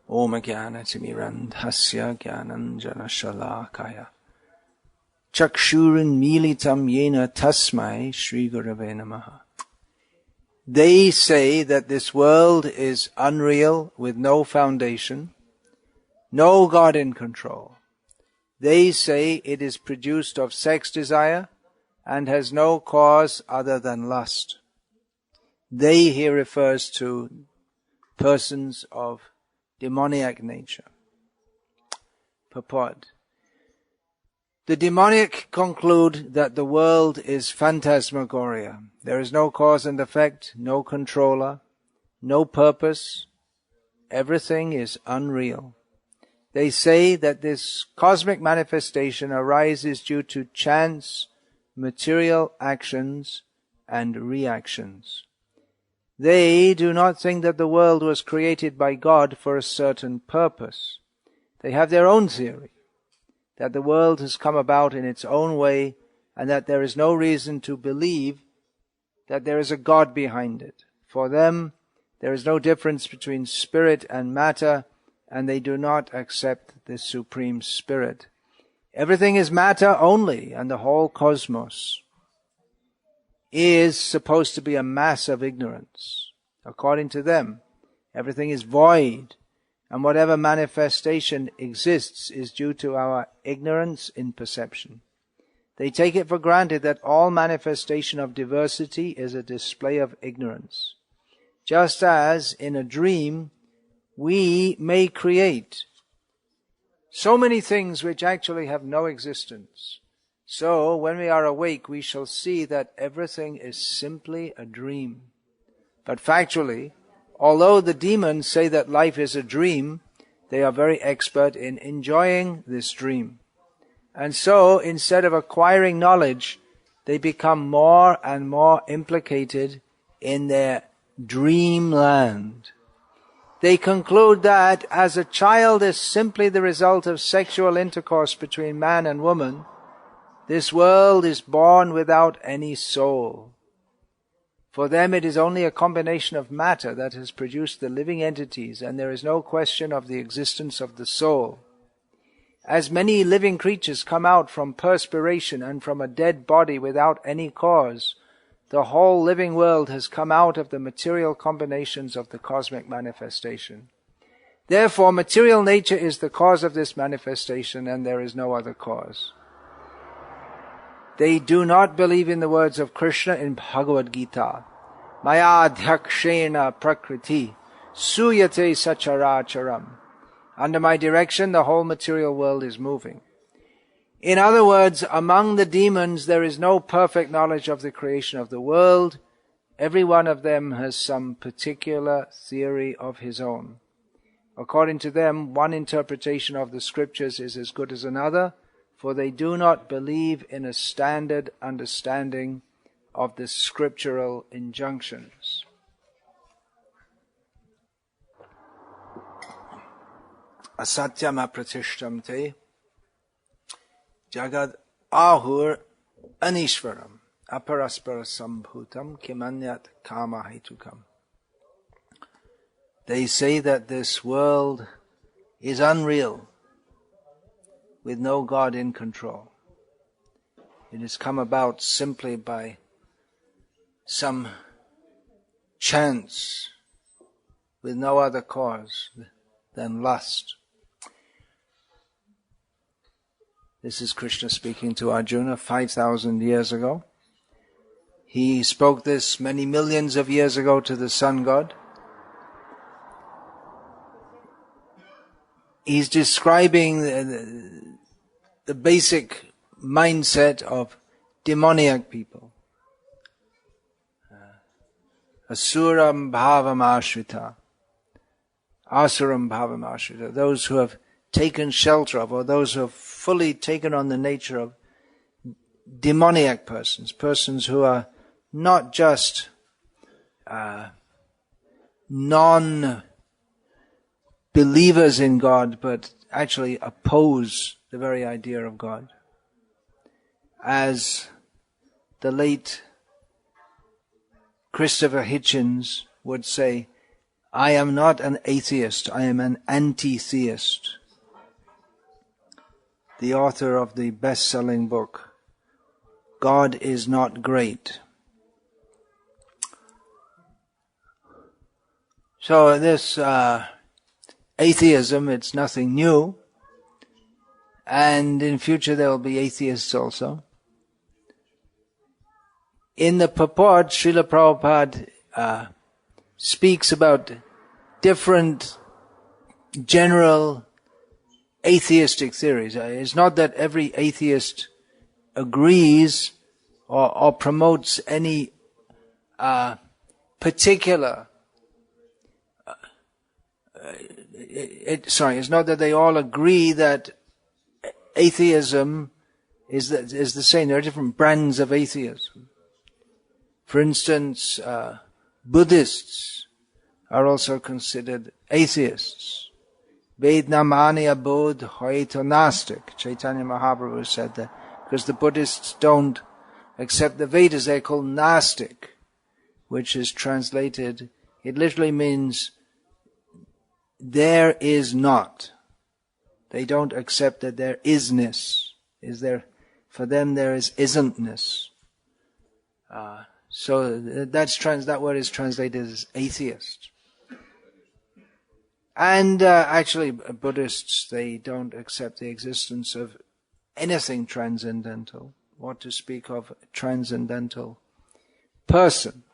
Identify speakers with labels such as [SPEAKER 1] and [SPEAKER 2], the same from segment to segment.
[SPEAKER 1] Om Jnana-timirandhasya Jnananjana-shalakaya Chakshurun militam yena tasmai Shri Gurave Namaha. They say that this world is unreal with no foundation, no God in control. They say it is produced of sex desire and has no cause other than lust. They here refers to persons of demoniac nature. Purport. The demoniac conclude that the world is phantasmagoria. There is no cause and effect, no controller, no purpose. Everything is unreal. They say that this cosmic manifestation arises due to chance, material actions, and reactions. They do not think that the world was created by God for a certain purpose. They have their own theory, that the world has come about in its own way and that there is no reason to believe that there is a God behind it. For them, there is no difference between spirit and matter, and they do not accept the Supreme Spirit. Everything is matter only, and the whole cosmos is supposed to be a mass of ignorance. According to them, everything is void, and whatever manifestation exists is due to our ignorance in perception. They take it for granted that all manifestation of diversity is a display of ignorance. Just as in a dream, we may create so many things which actually have no existence. So, when we are awake, we shall see that everything is simply a dream. But factually, although the demons say that life is a dream, they are very expert in enjoying this dream. And so, instead of acquiring knowledge, they become more and more implicated in their dreamland. They conclude that as a child is simply the result of sexual intercourse between man and woman, this world is born without any soul. For them it is only a combination of matter that has produced the living entities, and there is no question of the existence of the soul. As many living creatures come out from perspiration and from a dead body without any cause, the whole living world has come out of the material combinations of the cosmic manifestation. Therefore, material nature is the cause of this manifestation, and there is no other cause. They do not believe in the words of Krishna in Bhagavad Gita. Maya dhakshena prakriti suyate sacharacharam. Under my direction, the whole material world is moving. In other words, among the demons, there is no perfect knowledge of the creation of the world. Every one of them has some particular theory of his own. According to them, one interpretation of the scriptures is as good as another, for they do not believe in a standard understanding of the scriptural injunctions. Asatyam apratishtam te jagad ahur anishvaram aparaspara sambhutam kimanyat kama hetukam. They say that this world is unreal, with no God in control. It has come about simply by some chance, with no other cause than lust. This is Krishna speaking to Arjuna 5,000 years ago. He spoke this many millions of years ago to the sun god. He's describing the basic mindset of demoniac people. Asuram bhavam ashrita. Asuram bhavam ashrita. Those who have taken shelter of, or those who have fully taken on the nature of demoniac persons. Persons who are not just non-believers in God, but actually oppose the very idea of God. As the late Christopher Hitchens would say, I am not an atheist, I am an anti-theist. The author of the best-selling book, God is Not Great. So this atheism, it's nothing new. And in future there will be atheists also. In the purport, Srila Prabhupada speaks about different general atheistic theories. It's not that every atheist agrees or promotes any particular it's not that they all agree that atheism is the same. There are different brands of atheism. For instance, Buddhists are also considered atheists. Vednamani abodh hoito nastic. Chaitanya Mahaprabhu said that. Because the Buddhists don't accept the Vedas, they're called nastic, which is translated, it literally means there is not. They don't accept that there isness. For them there is isn'tness. So that word is translated as atheist. And actually Buddhists, they don't accept the existence of anything transcendental. What to speak of transcendental person,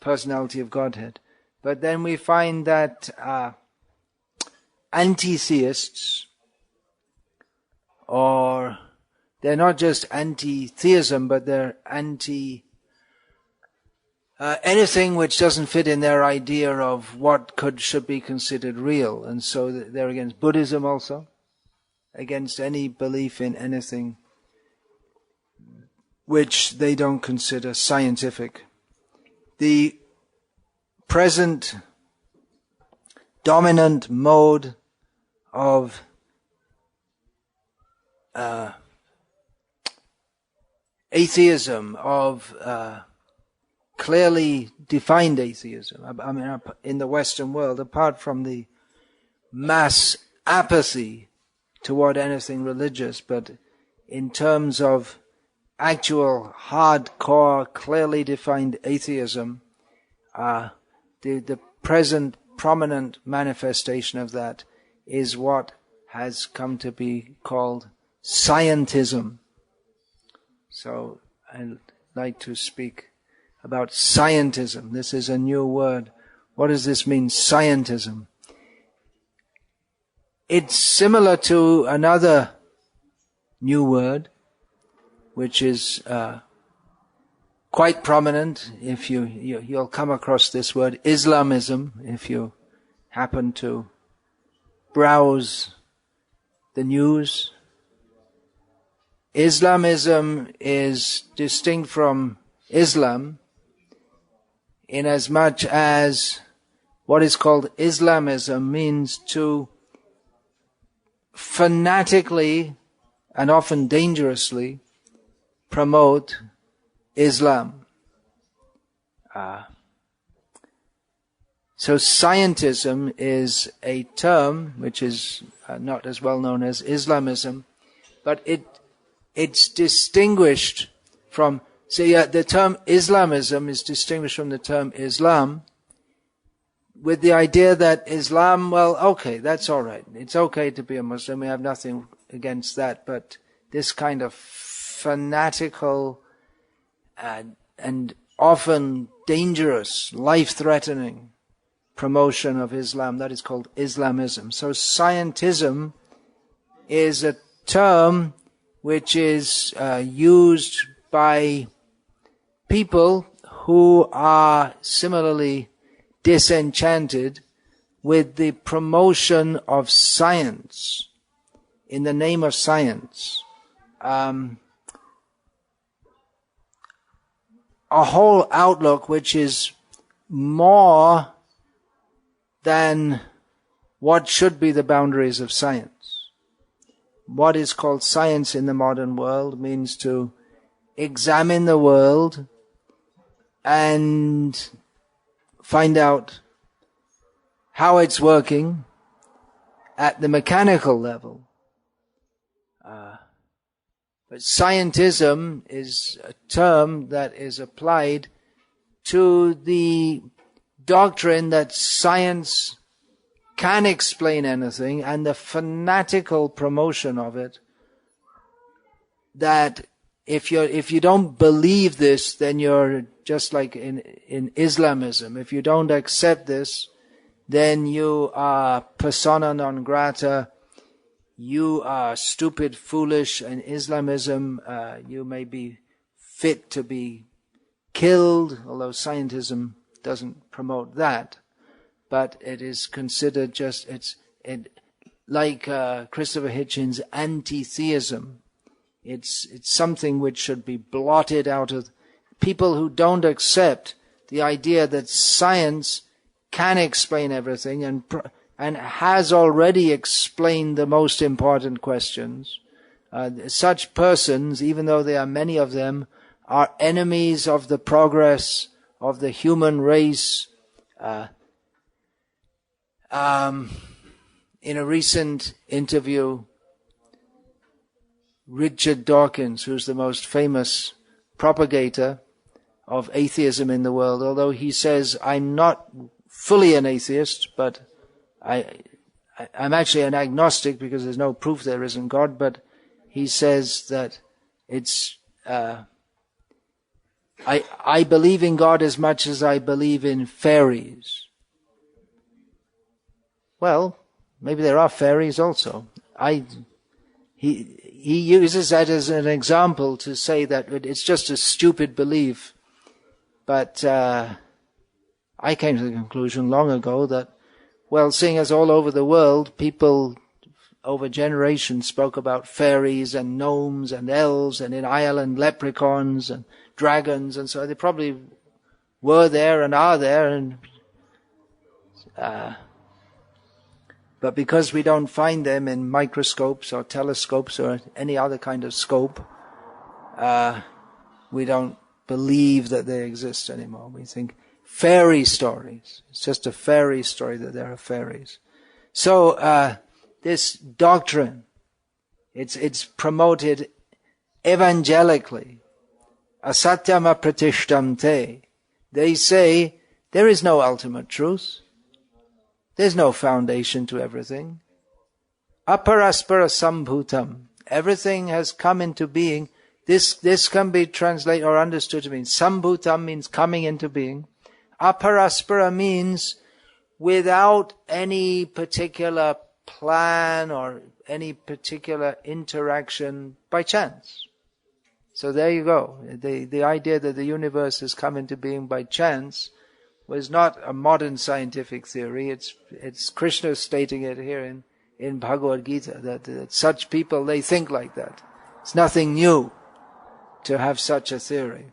[SPEAKER 1] personality of Godhead. But then we find that anti-theists, or they're not just anti-theism, but they're anti anything which doesn't fit in their idea of what should be considered real. And so they're against Buddhism also, against any belief in anything which they don't consider scientific. The present dominant mode of atheism, of clearly defined atheism, I mean, in the Western world, apart from the mass apathy toward anything religious, but in terms of actual hardcore, clearly defined atheism, the present prominent manifestation of that is what has come to be called Scientism. So I'd like to speak about Scientism. This is a new word. What does this mean, Scientism? It's similar to another new word, which is quite prominent. If you'll come across this word, Islamism, if you happen to browse the news. Islamism is distinct from Islam inasmuch as what is called Islamism means to fanatically and often dangerously promote Islam. So Scientism is a term which is not as well known as Islamism, but it's distinguished from, the term Islamism is distinguished from the term Islam with the idea that Islam, well, okay, that's all right. It's okay to be a Muslim. We have nothing against that. But this kind of fanatical and often dangerous, life-threatening promotion of Islam, that is called Islamism. So Scientism is a term which is used by people who are similarly disenchanted with the promotion of science in the name of science. A whole outlook which is more than what should be the boundaries of science. What is called science in the modern world means to examine the world and find out how it's working at the mechanical level. But scientism is a term that is applied to the doctrine that science can explain anything, and the fanatical promotion of it, that if you don't believe this, then you're just like in Islamism. If you don't accept this, then you are persona non grata, you are stupid, foolish. In Islamism, you may be fit to be killed, although scientism doesn't promote that. But it is considered just, like Christopher Hitchens' anti-theism. It's something which should be blotted out of people who don't accept the idea that science can explain everything and has already explained the most important questions. Such persons, even though there are many of them, are enemies of the progress of the human race. In a recent interview, Richard Dawkins, who's the most famous propagator of atheism in the world, although he says, I'm not fully an atheist, but I'm actually an agnostic because there's no proof there isn't God, but he says that it's, I believe in God as much as I believe in fairies. Well, maybe there are fairies also. He uses that as an example to say that it's just a stupid belief. But I came to the conclusion long ago that, well, seeing as all over the world, people over generations spoke about fairies and gnomes and elves, and in Ireland leprechauns and dragons, and so they probably were there and are there, and but because we don't find them in microscopes or telescopes or any other kind of scope, we don't believe that they exist anymore. We think fairy stories. It's just a fairy story that there are fairies. So this doctrine, it's promoted evangelically. Asatyam apratishtamte. They say there is no ultimate truth. There's no foundation to everything. Aparaspara sambhutam. Everything has come into being. This can be translated or understood to mean sambhutam means coming into being. Aparaspara means without any particular plan or any particular interaction by chance. So there you go. The idea that the universe has come into being by chance was not a modern scientific theory. It's Krishna stating it here in Bhagavad Gita, that such people, they think like that. It's nothing new to have such a theory.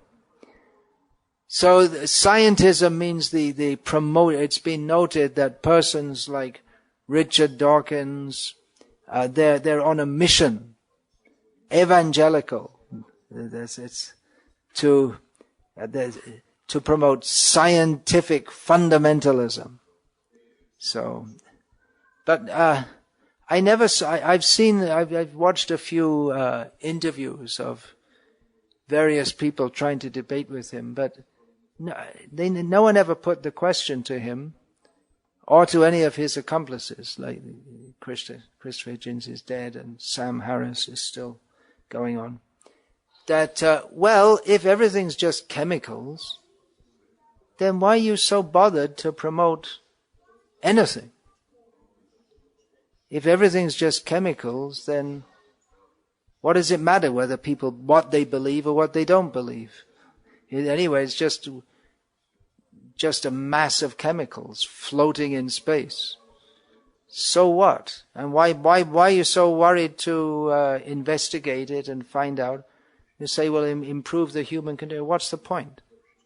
[SPEAKER 1] So scientism means the promote. It's been noted that persons like Richard Dawkins, they're on a mission, evangelical. It's to promote scientific fundamentalism. So, but I've watched a few interviews of various people trying to debate with him, but no one ever put the question to him or to any of his accomplices, like Christopher Hitchens is dead and Sam Harris is still going on. That, well, if everything's just chemicals, then why are you so bothered to promote anything? If everything's just chemicals, then what does it matter whether people, what they believe or what they don't believe? Anyway, it's just a mass of chemicals floating in space. So what? And why are you so worried to investigate it and find out? You say, well, improve the human condition. What's the point?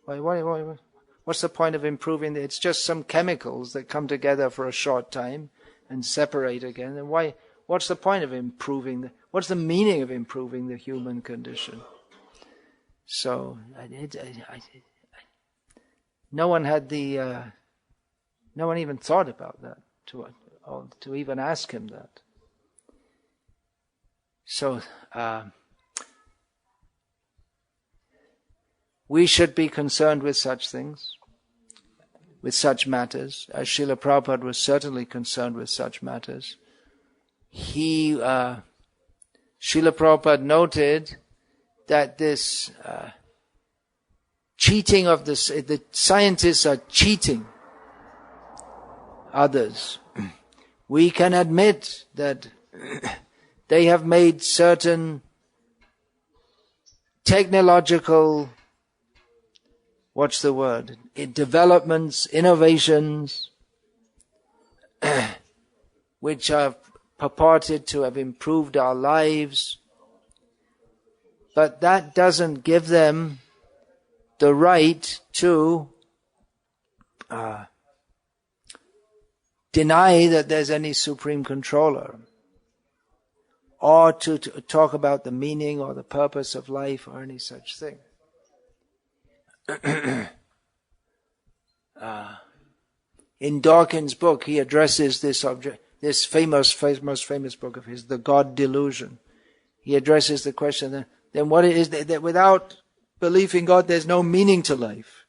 [SPEAKER 1] What's the point of improving? It's just some chemicals that come together for a short time and separate again. And why? What's the point of improving? What's the meaning of improving the human condition? So no one had the No one even thought about that, to even ask him that. So, we should be concerned with such things, with such matters, as Srila Prabhupada was certainly concerned with such matters. Srila Prabhupada noted that this cheating of the scientists are cheating others. We can admit that they have made certain technological, developments, innovations, which are purported to have improved our lives. But that doesn't give them the right to deny that there's any supreme controller, or to talk about the meaning or the purpose of life or any such thing. In Dawkins' book, he addresses this object, this most famous book of his, The God Delusion. He addresses the question, then what is that without belief in God, there's no meaning to life?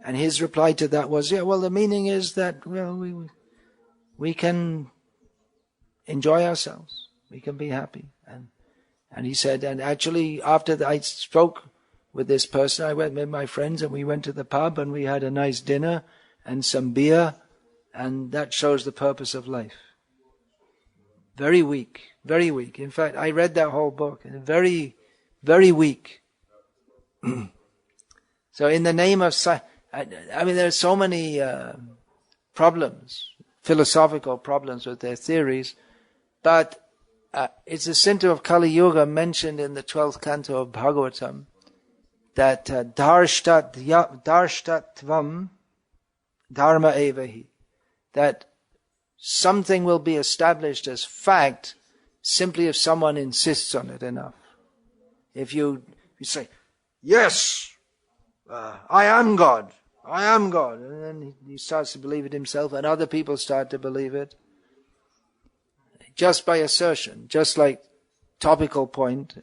[SPEAKER 1] And his reply to that was, the meaning is that, we can enjoy ourselves. We can be happy. And he said, and actually, after I spoke with this person, I went with my friends and we went to the pub and we had a nice dinner and some beer, and that shows the purpose of life. Very weak, very weak. In fact, I read that whole book, and very, very weak. So in the name of science, there are so many problems, philosophical problems with their theories, but it's a center of Kali Yuga mentioned in the 12th canto of Bhagavatam, that darshtatvam dharma evahi, that something will be established as fact simply if someone insists on it enough. If you say, yes, I am God, and then he starts to believe it himself, and other people start to believe it, just by assertion, just like topical point,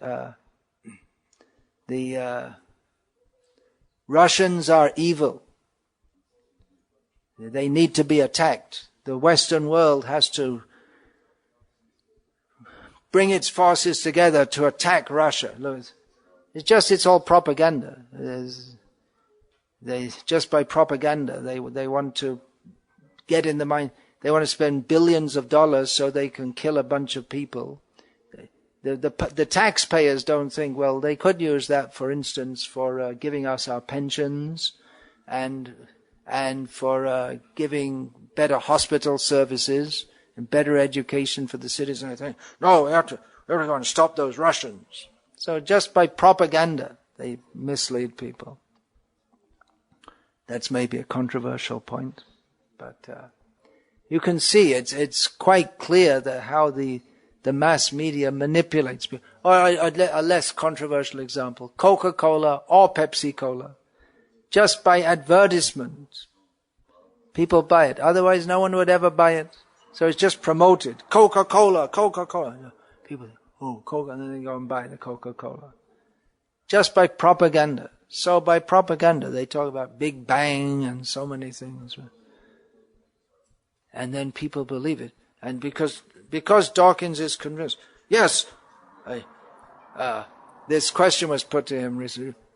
[SPEAKER 1] the Russians are evil. They need to be attacked. The Western world has to bring its forces together to attack Russia. It's all propaganda. Just by propaganda, they want to get in the mind. They want to spend billions of dollars so they can kill a bunch of people. The taxpayers don't think, well, they could use that, for instance, for giving us our pensions and for giving better hospital services and better education for the citizens. I think, no, we're going to stop those Russians. So just by propaganda, they mislead people. That's maybe a controversial point, but you can see it's quite clear that how the mass media manipulates people. Or a less controversial example, Coca-Cola or Pepsi-Cola. Just by advertisement, people buy it. Otherwise, no one would ever buy it. So it's just promoted. Coca-Cola. People think, oh, Coca, and then they go and buy the Coca-Cola. Just by propaganda. So by propaganda, they talk about Big Bang and so many things. And then people believe it. And because Dawkins is convinced, yes, this question was put to him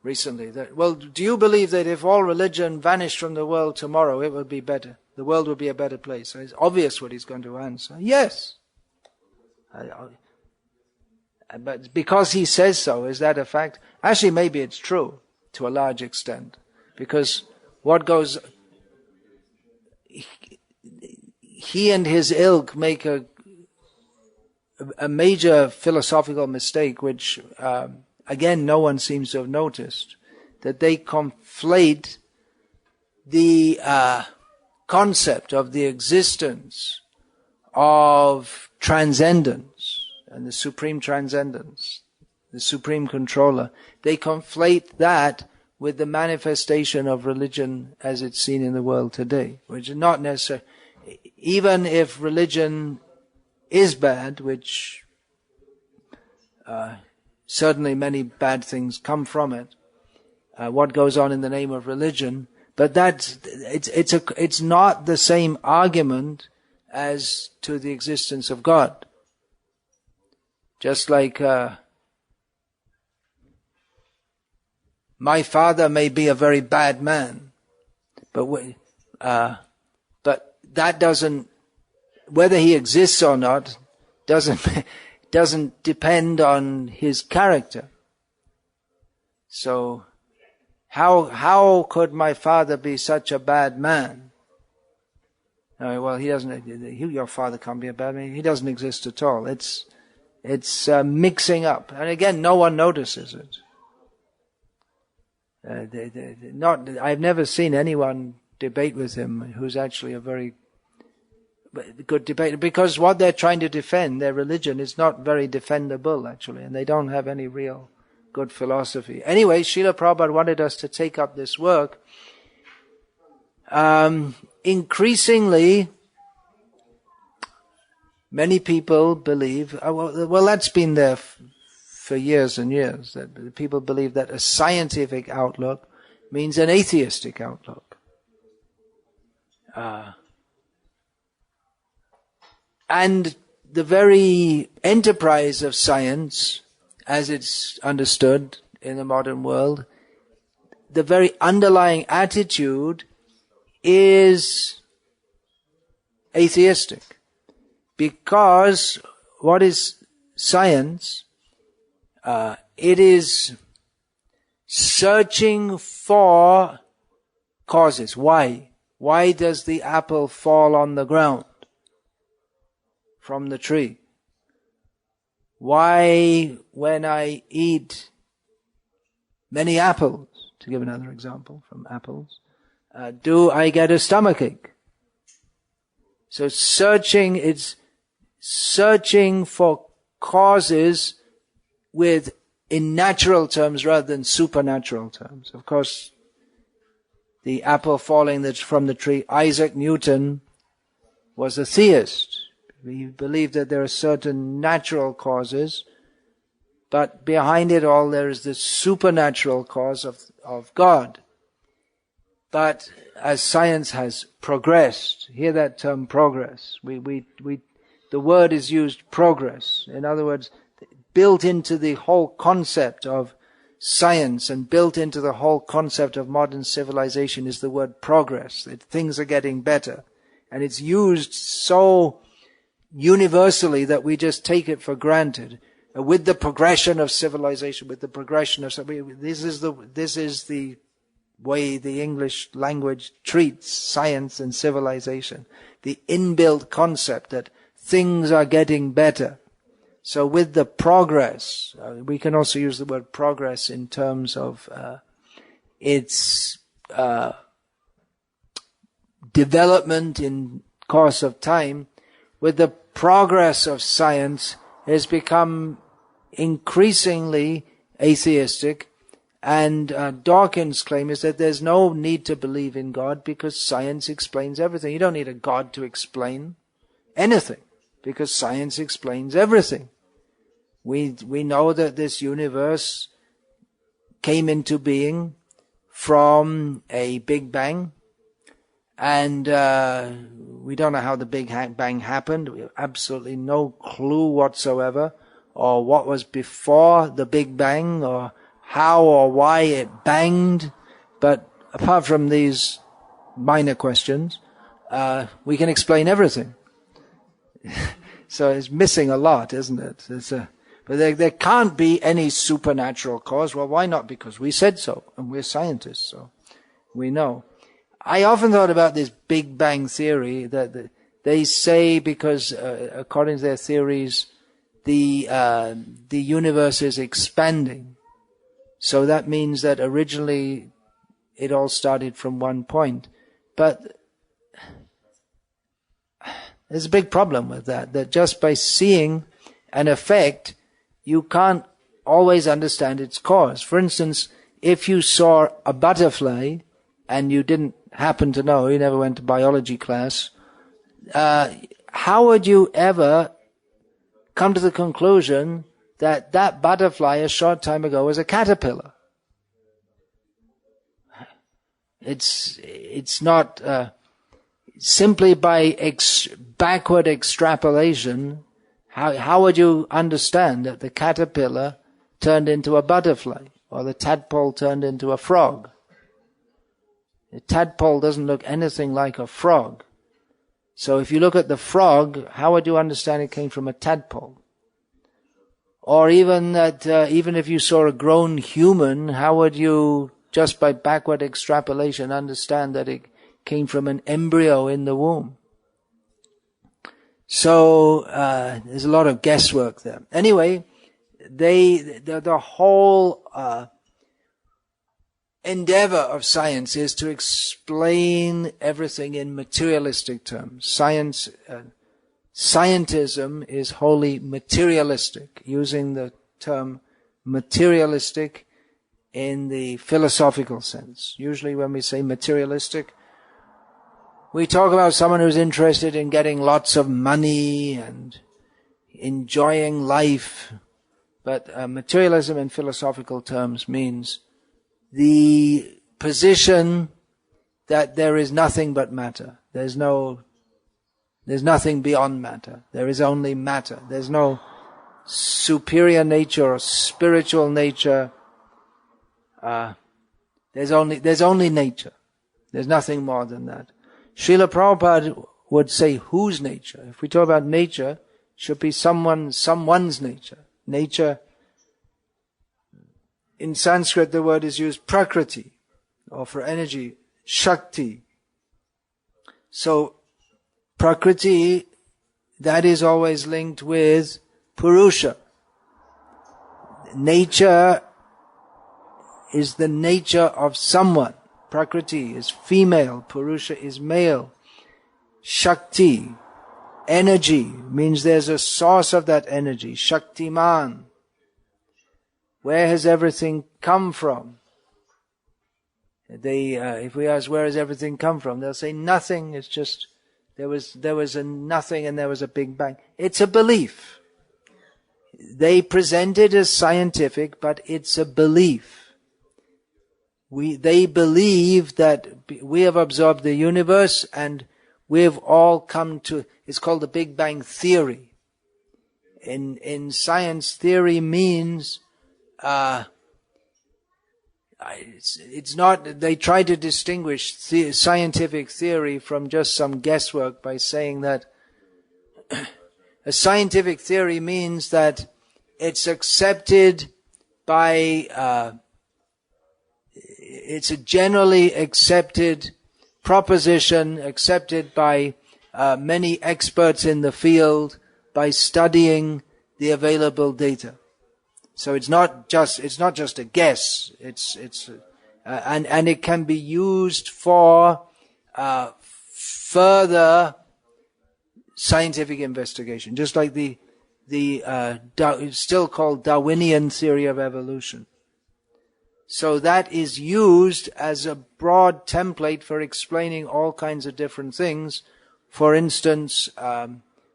[SPEAKER 1] recently, that, well, do you believe that if all religion vanished from the world tomorrow, it would be better? The world would be a better place? So it's obvious what he's going to answer. Yes. But because he says so, is that a fact? Actually, maybe it's true to a large extent. Because what goes... He and his ilk make a major philosophical mistake, which, again, no one seems to have noticed, that they conflate the concept of the existence of transcendence and the supreme transcendence, the supreme controller. They conflate that with the manifestation of religion as it's seen in the world today, which is not necessary. Even if religion is bad, which certainly many bad things come from it, what goes on in the name of religion, but it's not the same argument as to the existence of God. Just like my father may be a very bad man, but that doesn't, whether he exists or not, doesn't depend on his character. So, how could my father be such a bad man? Well, he doesn't. Your father can't be a bad man. He doesn't exist at all. It's mixing up, and again, no one notices it. I've never seen anyone debate with him who's actually a very good debater, because what they're trying to defend, their religion, is not very defendable actually, and they don't have any real good philosophy. Anyway, Srila Prabhupada wanted us to take up this work. Increasingly, many people believe, well that's been there for years and years, that people believe that a scientific outlook means an atheistic outlook. And the very enterprise of science, as it's understood in the modern world, the very underlying attitude is atheistic. Because what is science? It is searching for causes. Why? Why does the apple fall on the ground from the tree? Why, when I eat many apples, to give another example from apples, do I get a stomachache? So it's searching for causes in natural terms rather than supernatural terms. Of course, the apple falling from the tree, Isaac Newton was a theist. He believed that there are certain natural causes, but behind it all there is the supernatural cause of God. But as science has progressed, hear that term progress. The word is used progress. In other words, built into the whole concept of science and built into the whole concept of modern civilization is the word progress. That things are getting better. And it's used so universally that we just take it for granted. With the progression of civilization, with the progression of, this is the way the English language treats science and civilization. The inbuilt concept that things are getting better. So with the progress, we can also use the word progress in terms of its development in course of time. With the progress of science, it has become increasingly atheistic, and Dawkins' claim is that there's no need to believe in God because science explains everything. You don't need a God to explain anything, because science explains everything. We know that this universe came into being from a Big Bang, and we don't know how the Big Bang happened. We have absolutely no clue whatsoever, or what was before the Big Bang, or how or why it banged. But apart from these minor questions, we can explain everything. So it's missing a lot, isn't it? But there can't be any supernatural cause. Well, why not? Because we said so, and we're scientists, so we know. I often thought about this Big Bang theory that they say because according to their theories, the universe is expanding. So that means that originally it all started from one point. But there's a big problem with that just by seeing an effect, you can't always understand its cause. For instance, if you saw a butterfly and you didn't happen to know, you never went to biology class, how would you ever come to the conclusion that that butterfly a short time ago was a caterpillar? It's not simply by backward extrapolation. How would you understand that the caterpillar turned into a butterfly or the tadpole turned into a frog? The tadpole doesn't look anything like a frog. So if you look at the frog, how would you understand it came from a tadpole? Or even that, even if you saw a grown human, how would you, just by backward extrapolation, understand that it came from an embryo in the womb? So there's a lot of guesswork there. Anyway, the whole endeavor of science is to explain everything in materialistic terms. Scientism is wholly materialistic, using the term materialistic in the philosophical sense. Usually when we say materialistic, we talk about someone who's interested in getting lots of money and enjoying life. But materialism in philosophical terms means the position that there is nothing but matter. There's nothing beyond matter. There is only matter. There's no superior nature or spiritual nature. There's only nature. There's nothing more than that. Srila Prabhupada would say whose nature? If we talk about nature, it should be someone's nature. Nature, in Sanskrit the word is used prakriti, or for energy, shakti. So, prakriti, that is always linked with purusha. Nature is the nature of someone. Prakriti is female, Purusha is male. Shakti, energy, means there's a source of that energy. Shaktiman. Where has everything come from? If we ask where has everything come from, they'll say nothing. It's just there was a nothing and there was a big bang. It's a belief. They present it as scientific, but it's a belief. They believe that we have absorbed the universe and we've all come to, it's called the Big Bang Theory. In science, theory means, it's not, they try to distinguish scientific theory from just some guesswork by saying that a scientific theory means that it's accepted by, it's a generally accepted proposition, accepted by many experts in the field by studying the available data. So it's not just a guess. And it can be used for further scientific investigation, just like it's still called Darwinian theory of evolution. So that is used as a broad template for explaining all kinds of different things. For instance,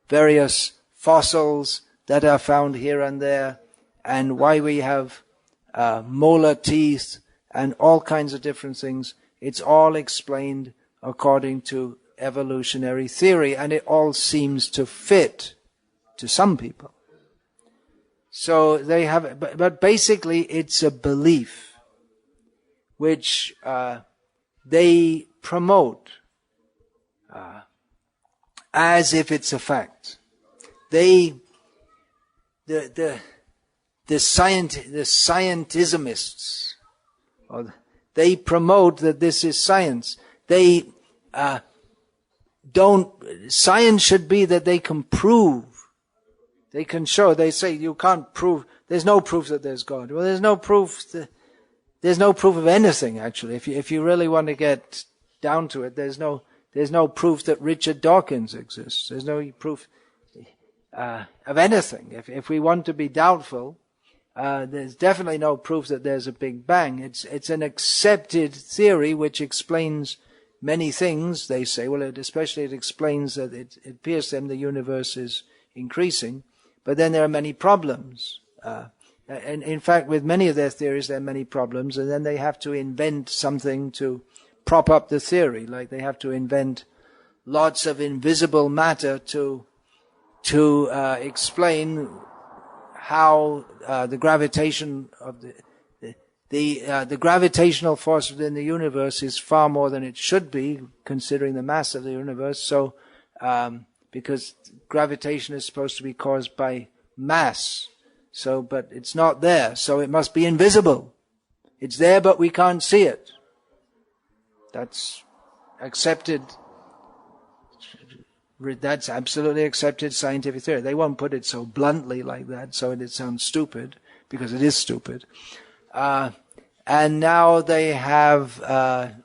[SPEAKER 1] various fossils that are found here and there, and why we have molar teeth, and all kinds of different things. It's all explained according to evolutionary theory, and it all seems to fit to some people. So they have, but basically it's a belief which they promote as if it's a fact. The scientismists, they promote that this is science. They science should be that they can prove, they can show. They say you can't prove, there's no proof that there's God. Well, there's no proof of anything, actually. If you really want to get down to it, there's no proof that Richard Dawkins exists. There's no proof of anything. If we want to be doubtful, There's definitely no proof that there's a Big Bang. It's an accepted theory which explains many things. They say, well, it explains that it appears to them the universe is increasing, but then there are many problems. And in fact, with many of their theories, there are many problems, and then they have to invent something to prop up the theory. Like they have to invent lots of invisible matter to explain how the gravitation of the gravitational force within the universe is far more than it should be, considering the mass of the universe. So, because gravitation is supposed to be caused by mass, so but it's not there, so it must be invisible. It's there, but we can't see it. That's accepted. That's absolutely accepted scientific theory. They won't put it so bluntly like that, so it sounds stupid, because it is stupid. And now they have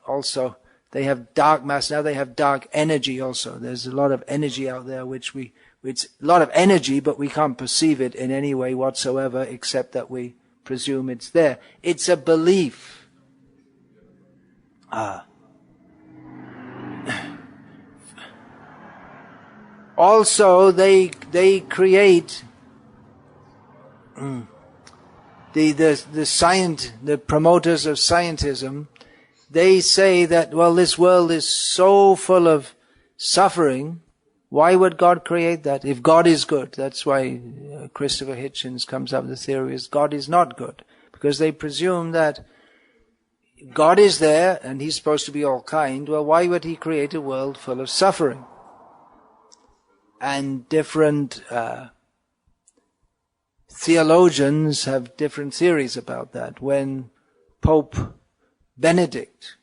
[SPEAKER 1] also, they have dark mass, now they have dark energy also. There's a lot of energy out there it's a lot of energy, but we can't perceive it in any way whatsoever, except that we presume it's there. It's a belief. Also, they create the promoters of scientism. They say that, well, this world is so full of suffering. Why would God create that? If God is good, that's why Christopher Hitchens comes up with the theory is God is not good, because they presume that God is there and He's supposed to be all kind. Well, why would He create a world full of suffering? And different theologians have different theories about that. When Pope Benedict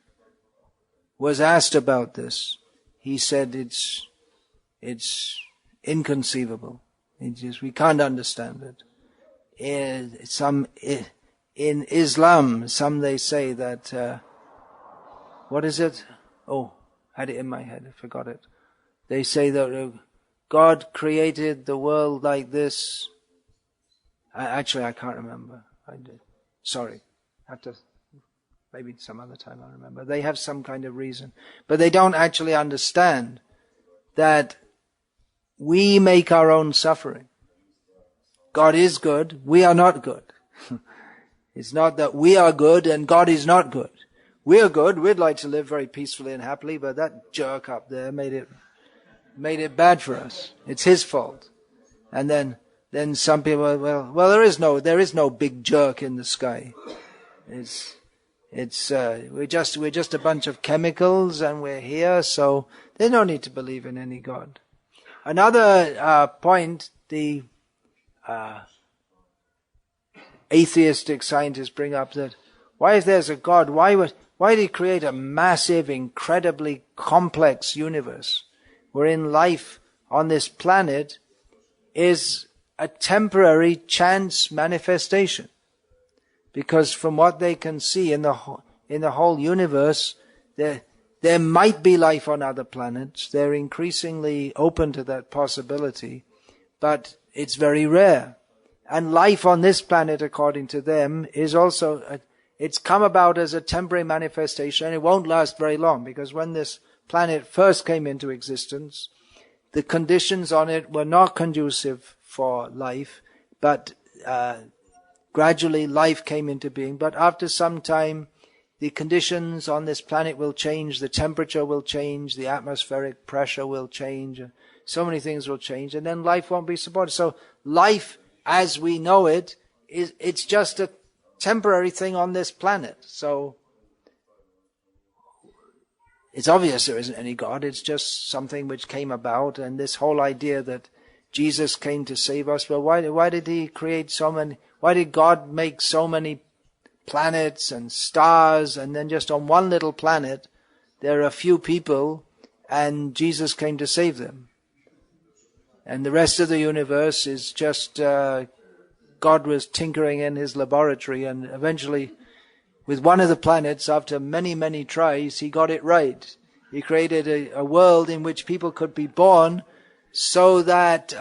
[SPEAKER 1] was asked about this, he said it's inconceivable. We can't understand it. In Islam, some they say that what is it? Oh, I had it in my head, I forgot it. They say that God created the world like this. Actually, I can't remember. Sorry. Maybe some other time I'll remember. They have some kind of reason. But they don't actually understand that we make our own suffering. God is good. We are not good. It's not that we are good and God is not good. We are good. We'd like to live very peacefully and happily, but that jerk up there made it bad for us. It's his fault. And then some people, well, there is no big jerk in the sky. We're just a bunch of chemicals, and we're here, so there's no need to believe in any God. Another point, the atheistic scientists bring up that if there's a God, why did He create a massive, incredibly complex universe wherein life on this planet is a temporary chance manifestation? Because from what they can see in the whole universe, there might be life on other planets. They're increasingly open to that possibility, but it's very rare. And life on this planet, according to them, is also it's come about as a temporary manifestation, and it won't last very long, because when this planet first came into existence, the conditions on it were not conducive for life, but gradually life came into being. But after some time, the conditions on this planet will change, the temperature will change, the atmospheric pressure will change, so many things will change, and then life won't be supported. So life as we know it's just a temporary thing on this planet. So it's obvious there isn't any God. It's just something which came about, and this whole idea that Jesus came to save us. Well, why did He create so many? Why did God make so many planets and stars, and then just on one little planet there are a few people, and Jesus came to save them? And the rest of the universe is just God was tinkering in His laboratory, and eventually, with one of the planets, after many, many tries, He got it right. He created a world in which people could be born, so that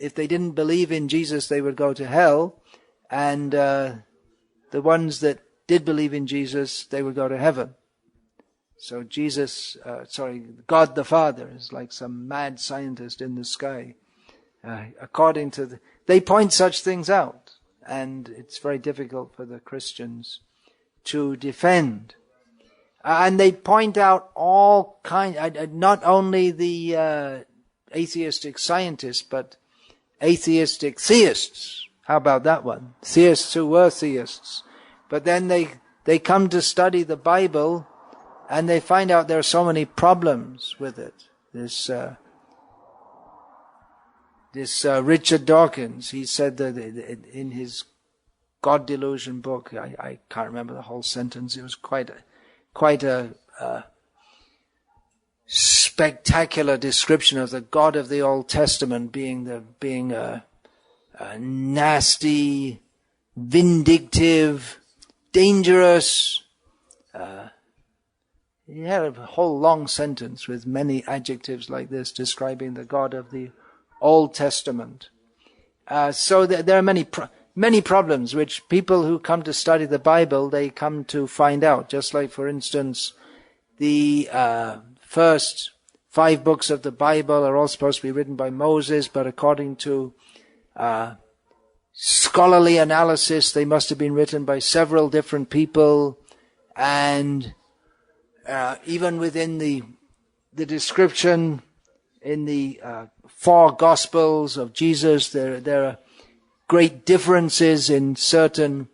[SPEAKER 1] if they didn't believe in Jesus, they would go to hell, and the ones that did believe in Jesus, they would go to heaven. So God the Father is like some mad scientist in the sky. They point such things out, and it's very difficult for the Christians to defend. And they point out all kinds, not only the atheistic scientists, but atheistic theists. How about that one? Theists who were theists. But then they come to study the Bible, and they find out there are so many problems with it. This Richard Dawkins, he said that in his God Delusion book, I can't remember the whole sentence, it was quite a spectacular description of the God of the Old Testament being a nasty, vindictive, dangerous. He had a whole long sentence with many adjectives like this describing the God of the Old Testament. So there are many problems which people who come to study the Bible, they come to find out. Just like, for instance, the first 5 books of the Bible are all supposed to be written by Moses, but according to scholarly analysis, they must have been written by several different people. And even within the description in the 4 Gospels of Jesus, there are great differences in certain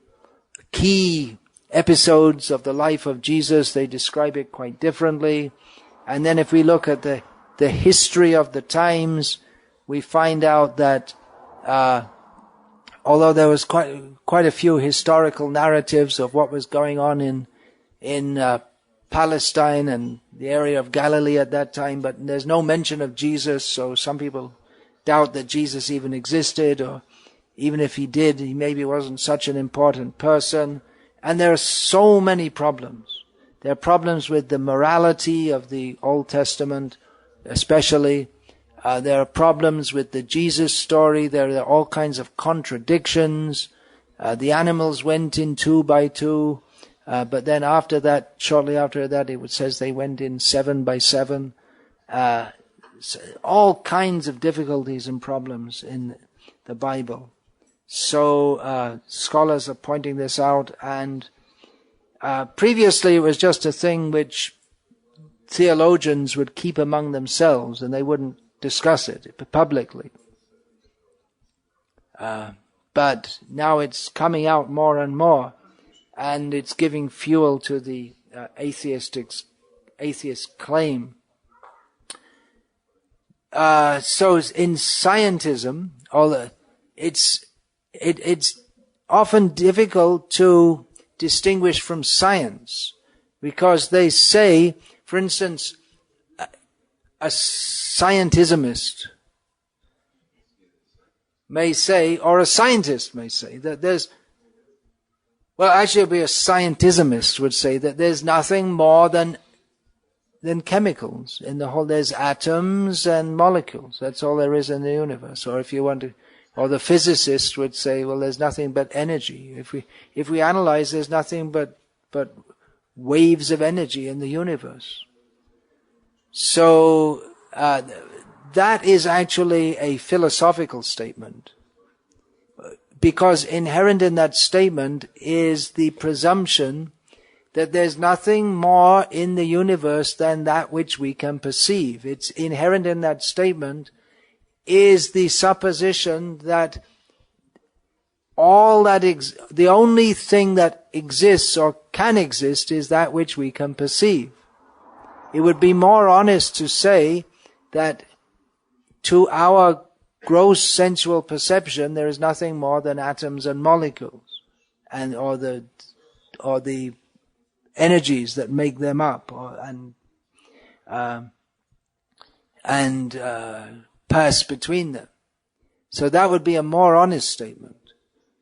[SPEAKER 1] key episodes of the life of Jesus. They describe it quite differently. And then if we look at the history of the times, we find out that although there was quite a few historical narratives of what was going on in Palestine and the area of Galilee at that time, but there's no mention of Jesus, so some people doubt that Jesus even existed, or even if he did, he maybe wasn't such an important person. And there are so many problems. There are problems with the morality of the Old Testament, especially. There are problems with the Jesus story. There are all kinds of contradictions. The animals went in 2 by 2. But then after that, shortly after that, it says they went in 7 by 7. All kinds of difficulties and problems in the Bible. So scholars are pointing this out, and previously it was just a thing which theologians would keep among themselves, and they wouldn't discuss it publicly. But now it's coming out more and more, and it's giving fuel to the atheist claim. So in Scientism, it's often difficult to distinguish from science, because they say, for instance, a scientismist may say, or a scientist may say, that actually a scientismist would say that there's nothing more than chemicals in the whole. There's atoms and molecules. That's all there is in the universe. Or if you want to, or the physicist would say, well, there's nothing but energy. If we analyze, there's nothing but waves of energy in the universe. So that is actually a philosophical statement, because inherent in that statement is the presumption that there's nothing more in the universe than that which we can perceive. It's inherent in that statement is the supposition that the only thing that exists or can exist is that which we can perceive. It would be more honest to say that to our gross sensual perception there is nothing more than atoms and molecules, and or the energies that make them up, and pass between them. So that would be a more honest statement,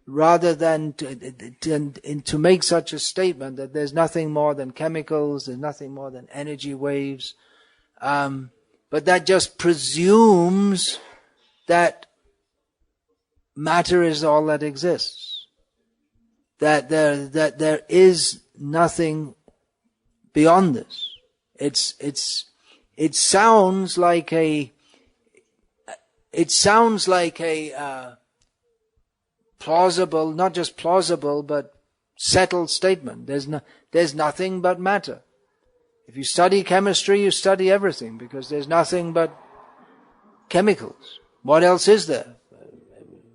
[SPEAKER 1] rather than to make such a statement that there's nothing more than chemicals, there's nothing more than energy waves. But that just presumes that matter is all that exists. That there is nothing beyond this. It sounds like a plausible, not just plausible, but settled statement. There's nothing but matter. If you study chemistry, you study everything, because there's nothing but chemicals. What else is there?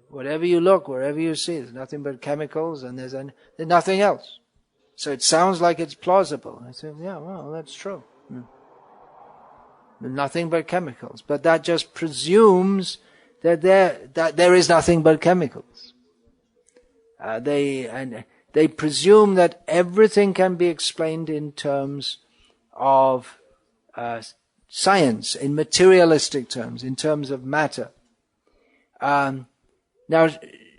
[SPEAKER 1] Whatever you look, wherever you see, there's nothing but chemicals, and there's nothing else. So it sounds like it's plausible. I say, yeah, well, that's true. Nothing but chemicals. But that just presumes that there is nothing but chemicals. They presume that everything can be explained in terms of science, in materialistic terms, in terms of matter. Now,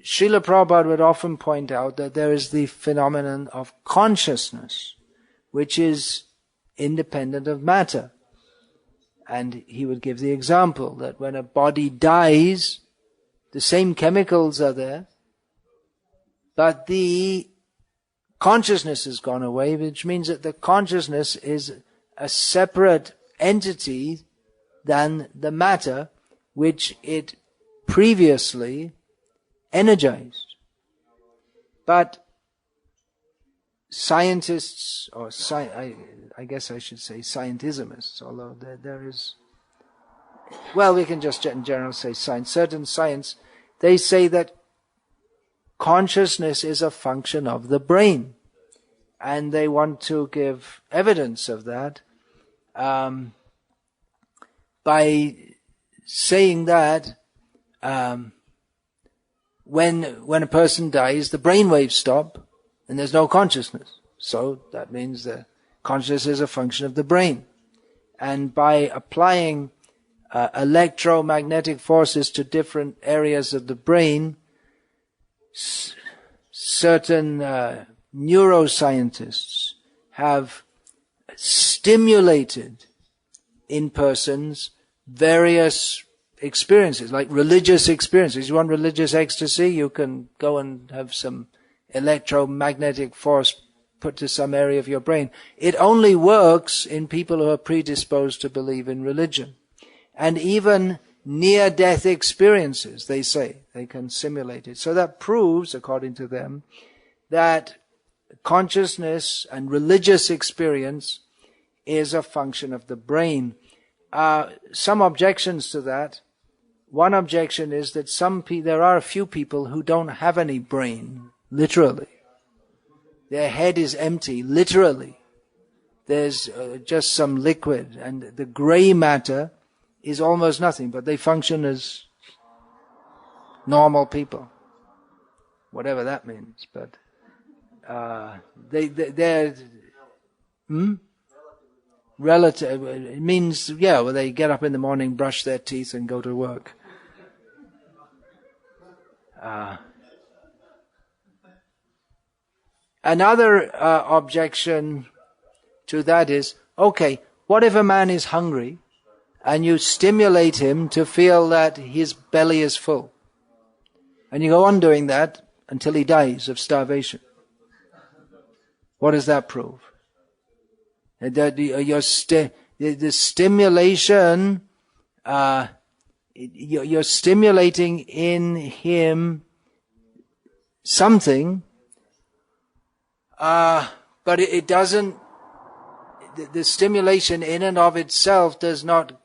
[SPEAKER 1] Srila Prabhupada would often point out that there is the phenomenon of consciousness, which is independent of matter. And he would give the example that when a body dies, the same chemicals are there, but the consciousness has gone away, which means that the consciousness is a separate entity than the matter which it previously energized. But scientists, or I guess I should say scientismists, although there is, well, we can just in general say science. Certain science, they say that consciousness is a function of the brain. And they want to give evidence of that by saying that when a person dies, the brain waves stop and there's no consciousness. So that means the consciousness is a function of the brain. And by applying electromagnetic forces to different areas of the brain, certain neuroscientists have stimulated in persons various experiences, like religious experiences. You want religious ecstasy, you can go and have some electromagnetic force put to some area of your brain. It only works in people who are predisposed to believe in religion. And even near-death experiences, they say, they can simulate it. So that proves, according to them, that consciousness and religious experience is a function of the brain. Some objections to that. One objection is that there are a few people who don't have any brain, literally. Their head is empty, literally. There's just some liquid, and the gray matter is almost nothing, but they function as normal people. Whatever that means, but they're relative. It means, well, they get up in the morning, brush their teeth, and go to work. Another objection to that is, okay, what if a man is hungry and you stimulate him to feel that his belly is full? And you go on doing that until he dies of starvation. What does that prove? That the stimulation, you're stimulating in him something, but it doesn't, the stimulation in and of itself does not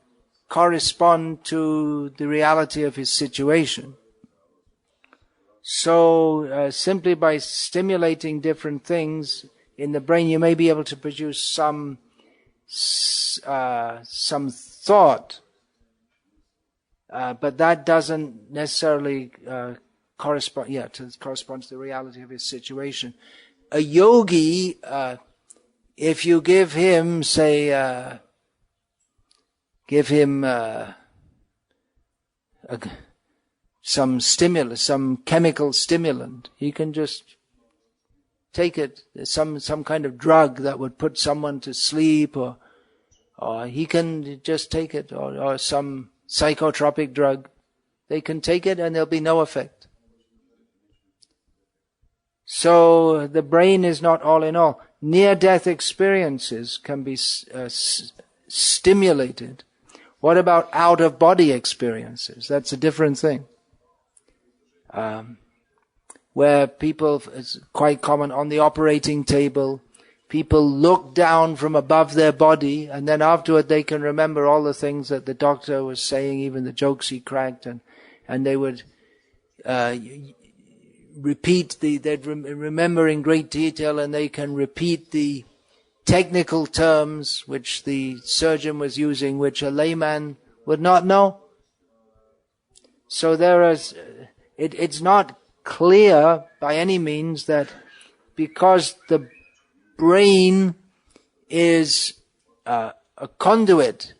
[SPEAKER 1] correspond to the reality of his situation. So simply by stimulating different things in the brain, you may be able to produce some thought, but that doesn't necessarily correspond to the reality of his situation. A yogi, if you give him, say, some stimulus, some chemical stimulant, he can just take it. Some kind of drug that would put someone to sleep, or he can just take it, or some psychotropic drug. They can take it and there'll be no effect. So the brain is not all in all. Near-death experiences can be stimulated. What about out-of-body experiences? That's a different thing. Where people, it's quite common on the operating table, people look down from above their body, and then afterward they can remember all the things that the doctor was saying, even the jokes he cracked, and they would they'd remember in great detail, and they can repeat the technical terms which the surgeon was using, which a layman would not know. So it's not clear by any means that because the brain is a conduit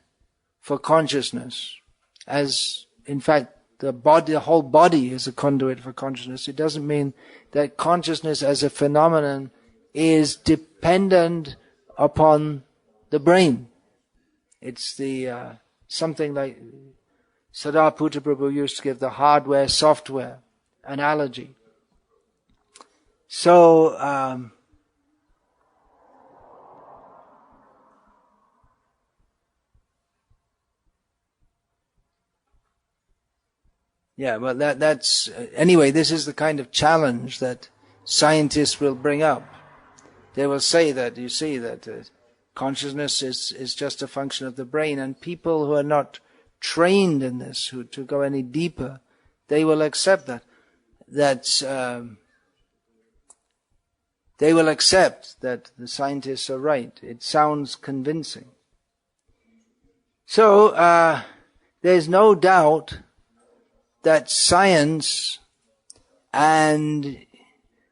[SPEAKER 1] for consciousness, as in fact the whole body is a conduit for consciousness, it doesn't mean that consciousness as a phenomenon is dependent upon the brain. It's the something like Sariputta Prabhu used to give the hardware-software analogy. So, well, that's anyway, this is the kind of challenge that scientists will bring up. They will say that, you see, that consciousness is just a function of the brain, and people who are not trained in this, who to go any deeper, they will accept that. They will accept that the scientists are right. It sounds convincing. So, there's no doubt that science and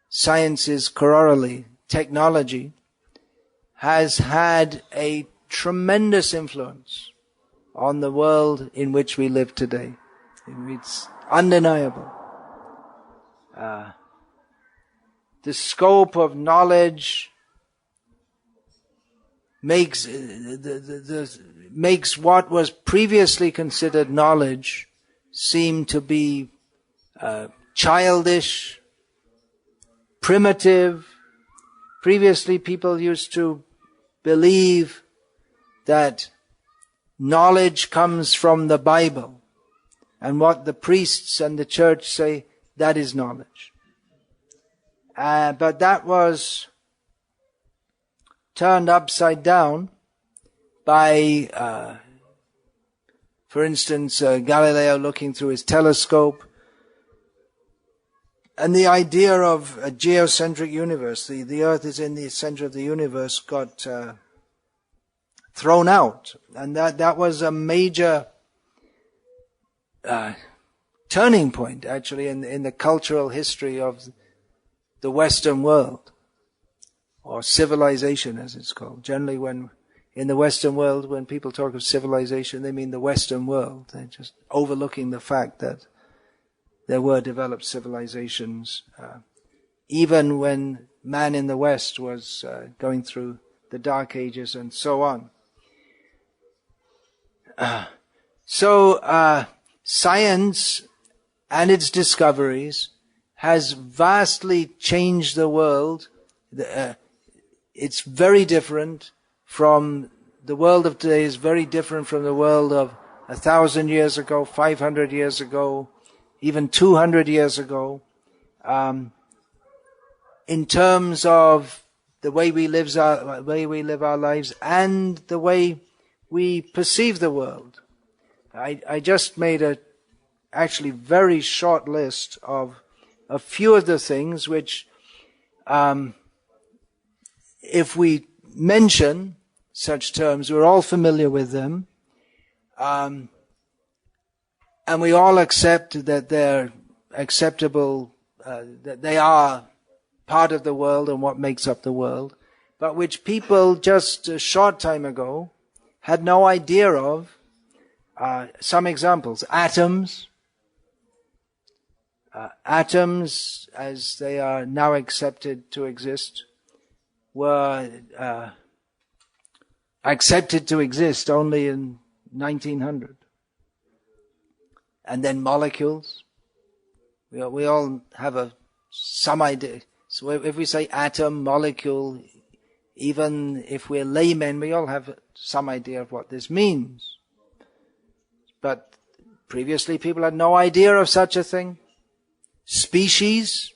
[SPEAKER 1] science's corollary, technology, has had a tremendous influence on the world in which we live today. It's undeniable. The scope of knowledge makes what was previously considered knowledge seem to be childish, primitive. Previously, people used to believe that knowledge comes from the Bible, and what the priests and the church say, that is knowledge. But that was turned upside down by, for instance, Galileo looking through his telescope, and the idea of a geocentric universe, the Earth is in the center of the universe, got thrown out. And that was a major turning point, actually, in the cultural history of the Western world, or civilization as it's called. Generally when in the Western world, when people talk of civilization, they mean the Western world. They're just overlooking the fact that there were developed civilizations, even when man in the West was going through the Dark Ages and so on. So science and its discoveries has vastly changed the world. It's very different from the world of today, is very different from the world of 1,000 years ago, 500 years ago, even 200 years ago, in terms of the way we live our lives and the way we perceive the world. I just made a actually very short list of a few of the things which, if we mention such terms, we're all familiar with them, and we all accept that they're acceptable, that they are part of the world and what makes up the world, but which people just a short time ago had no idea of. Some examples: atoms. Atoms, as they are now accepted to exist, were accepted to exist only in 1900. And then molecules. We all have some idea, So if we say atom, molecule, even if we're laymen, we all have some idea of what this means. But previously people had no idea of such a thing. Species,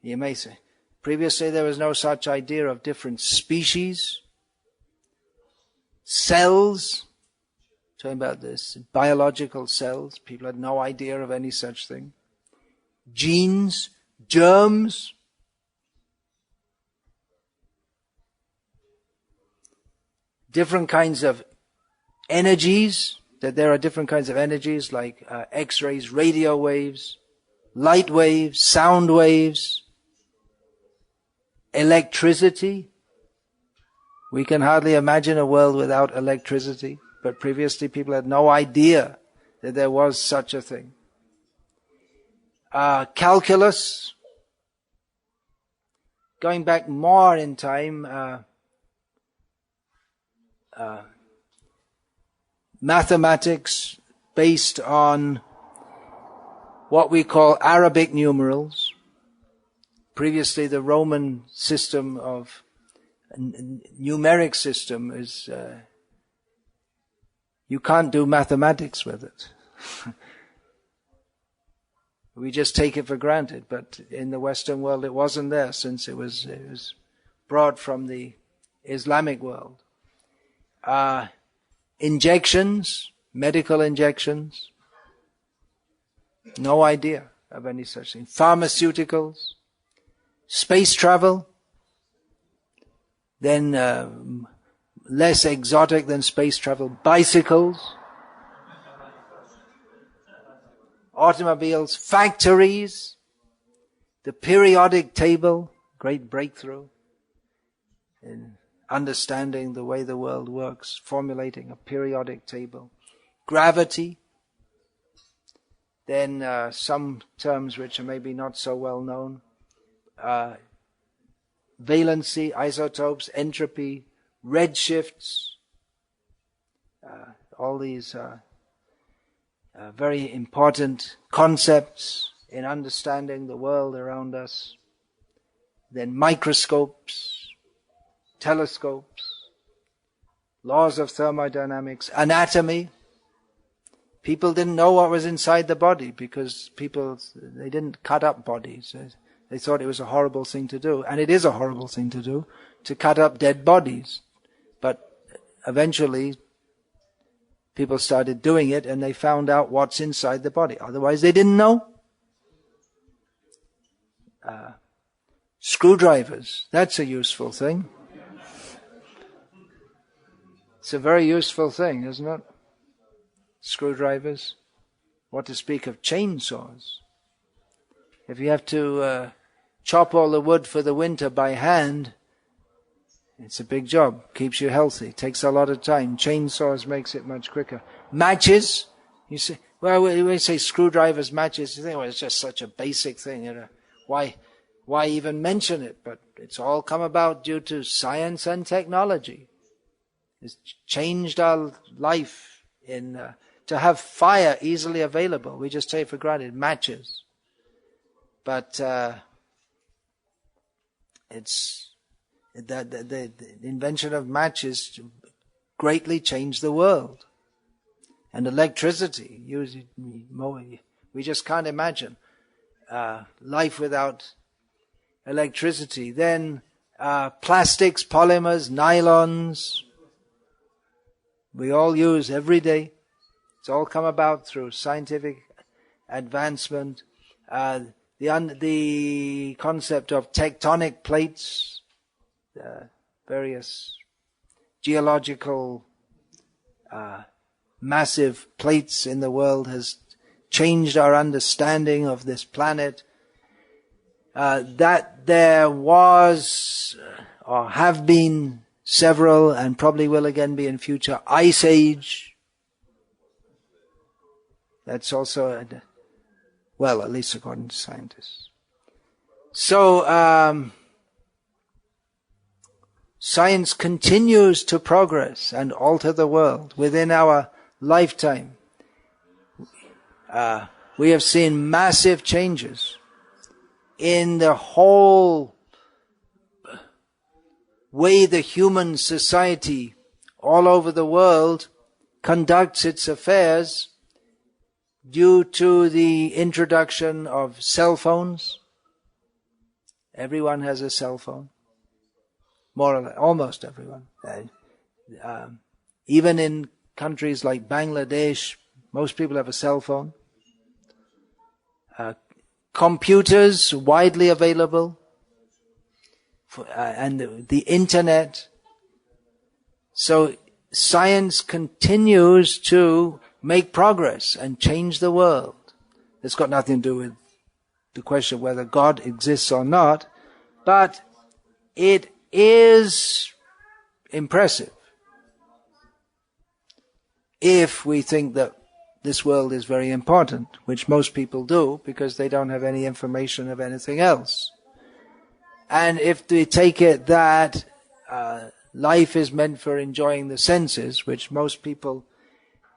[SPEAKER 1] you may say. Previously there was no such idea of different species. Cells, talking about this, biological cells, people had no idea of any such thing. Genes, germs. Different kinds of energies, that there are different kinds of energies like X-rays, radio waves, light waves, sound waves, electricity. We can hardly imagine a world without electricity, but previously people had no idea that there was such a thing. Calculus, going back more in time, mathematics based on what we call Arabic numerals. Previously the Roman system of numeric system is, you can't do mathematics with it. We just take it for granted, but in the Western world it wasn't there since it was brought from the Islamic world. Injections, medical injections, no idea of any such thing. Pharmaceuticals, space travel, then less exotic than space travel, bicycles, automobiles, factories, the periodic table, great breakthrough in understanding the way the world works, formulating a periodic table. Gravity, then some terms which are maybe not so well known, valency, isotopes, entropy, redshifts, all these very important concepts in understanding the world around us. Then microscopes, telescopes, laws of thermodynamics, anatomy. People didn't know what was inside the body because they didn't cut up bodies. They thought it was a horrible thing to do. And it is a horrible thing to do, to cut up dead bodies. But eventually people started doing it and they found out what's inside the body. Otherwise they didn't know. Screwdrivers, that's a useful thing. It's a very useful thing, isn't it? Screwdrivers. What to speak of chainsaws. If you have to chop all the wood for the winter by hand, it's a big job. Keeps you healthy. Takes a lot of time. Chainsaws makes it much quicker. Matches. You say, well, when you say screwdrivers, matches, you think, well, it's just such a basic thing. You know, why even mention it? But it's all come about due to science and technology. It's changed our life to have fire easily available. We just take for granted matches. But the invention of matches greatly changed the world. And electricity, we just can't imagine life without electricity. Then plastics, polymers, nylons, we all use every day. It's all come about through scientific advancement. The concept of tectonic plates, various geological massive plates in the world has changed our understanding of this planet. That there was or have been several and probably will again be in future ice age. That's also, well, at least according to scientists. So, science continues to progress and alter the world within our lifetime. We have seen massive changes in the whole way the human society all over the world conducts its affairs due to the introduction of cell phones. Everyone has a cell phone. More or less, almost everyone. Even in countries like Bangladesh, most people have a cell phone. Computers widely available, and the internet. So science continues to make progress and change the world. It's got nothing to do with the question of whether God exists or not, but it is impressive if we think that this world is very important, which most people do because they don't have any information of anything else. And if we take it that life is meant for enjoying the senses, which most people,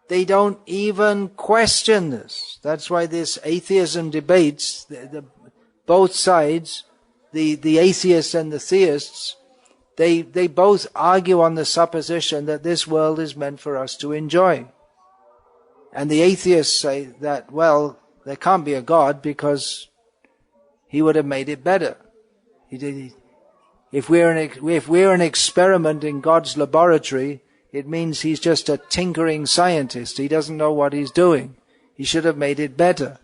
[SPEAKER 1] they don't even question this. That's why this atheism debates, both sides, the atheists and the theists, they both argue on the supposition that this world is meant for us to enjoy. And the atheists say that, well, there can't be a God because he would have made it better. If we're an experiment in God's laboratory, it means he's just a tinkering scientist. He doesn't know what he's doing. He should have made it better.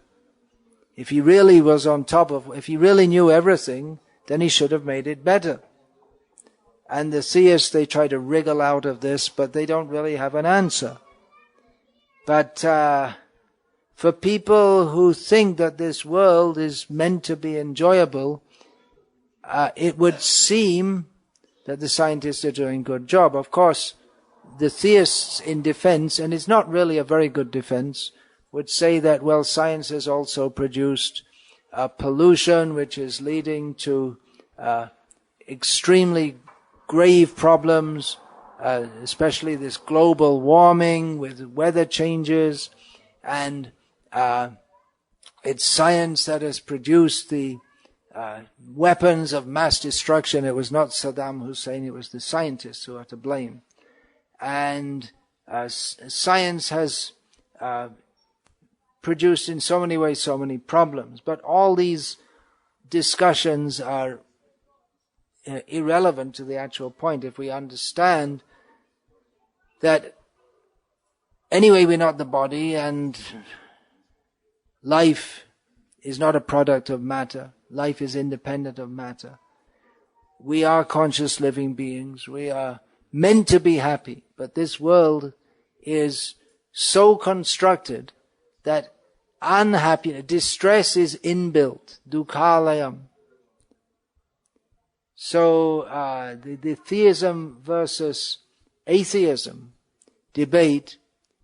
[SPEAKER 1] If he really was on top of, if he really knew everything, then he should have made it better. And the theists, they try to wriggle out of this, but they don't really have an answer. But for people who think that this world is meant to be enjoyable, it would seem that the scientists are doing a good job. Of course, the theists in defense, and it's not really a very good defense, would say that, well, science has also produced pollution, which is leading to extremely grave problems, especially this global warming with weather changes, and it's science that has produced the weapons of mass destruction. It was not Saddam Hussein, it was the scientists who are to blame. And science has produced in so many ways so many problems. But all these discussions are irrelevant to the actual point if we understand that anyway we're not the body, and life is not a product of matter. Life is independent of matter. We are conscious living beings. We are meant to be happy. But this world is so constructed that unhappiness, distress is inbuilt. Dukkhalayam. So the theism versus atheism debate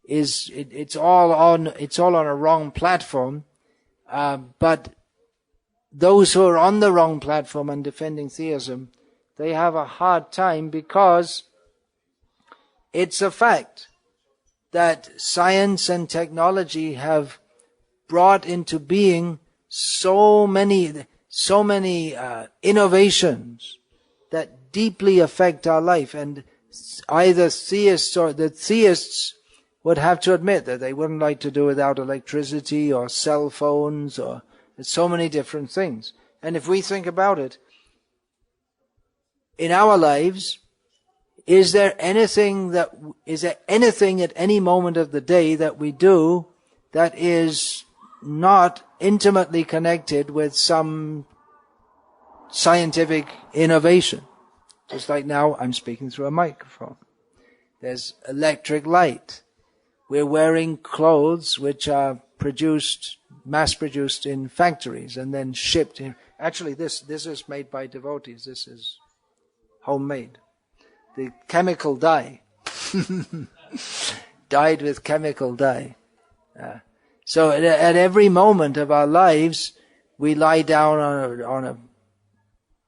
[SPEAKER 1] is it's all on a wrong platform, but those who are on the wrong platform and defending theism, they have a hard time because it's a fact that science and technology have brought into being so many innovations that deeply affect our life, and either theists or the theists would have to admit that they wouldn't like to do without electricity or cell phones or so many different things. And if we think about it, in our lives, is there anything at any moment of the day that we do that is not intimately connected with some scientific innovation? Just like now, I'm speaking through a microphone. There's electric light. We're wearing clothes which are mass-produced in factories and then shipped in. Actually, this is made by devotees. This is homemade. The chemical dye. Dyed with chemical dye. So at every moment of our lives, we lie down on a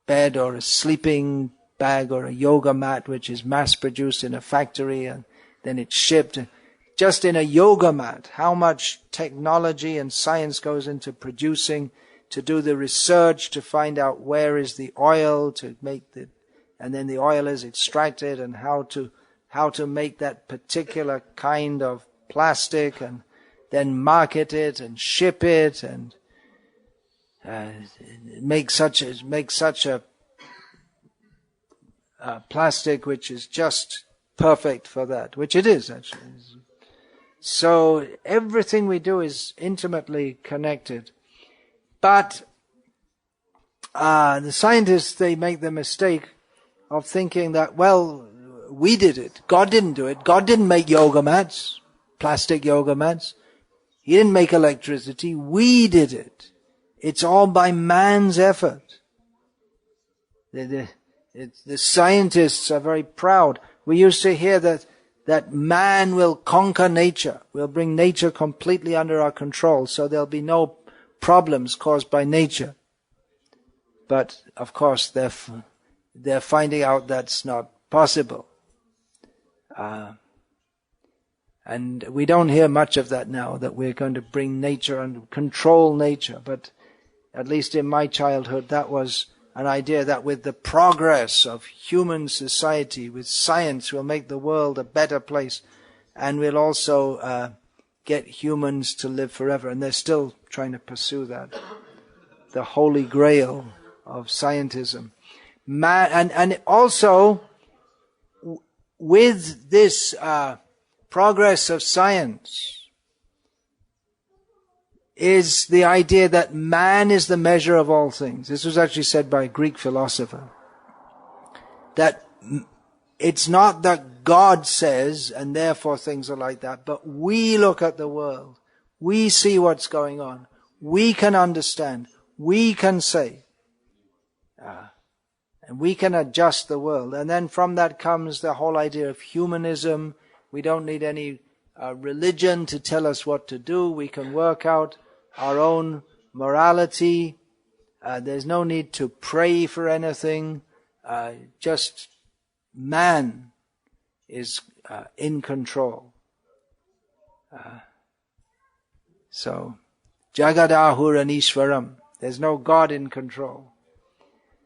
[SPEAKER 1] bed or a sleeping bag or a yoga mat which is mass-produced in a factory, and then it's shipped. Just in a yoga mat, how much technology and science goes into producing, to do the research, to find out where is the oil, to make and then the oil is extracted, and how to make that particular kind of plastic, and then market it and ship it, and make such a plastic which is just perfect for that, which it is actually. So everything we do is intimately connected. But the scientists, they make the mistake of thinking that, well, we did it. God didn't do it. God didn't make yoga mats, plastic yoga mats. He didn't make electricity. We did it. It's all by man's effort. The scientists are very proud. We used to hear that man will conquer nature. We'll bring nature completely under our control, so there'll be no problems caused by nature. But of course, they're finding out that's not possible. And we don't hear much of that now, that we're going to bring nature and control nature. But at least in my childhood, that was an idea that with the progress of human society, with science, we'll make the world a better place, and we'll also get humans to live forever. And they're still trying to pursue that, the holy grail of scientism. And also, with this progress of science, is the idea that man is the measure of all things. This was actually said by a Greek philosopher. That it's not that God says, and therefore things are like that, but we look at the world. We see what's going on. We can understand. We can say. And we can adjust the world. And then from that comes the whole idea of humanism. We don't need any religion to tell us what to do. We can work out our own morality. There's no need to pray for anything. Just man is in control. So, Jagadahuranishwaram. There's no God in control.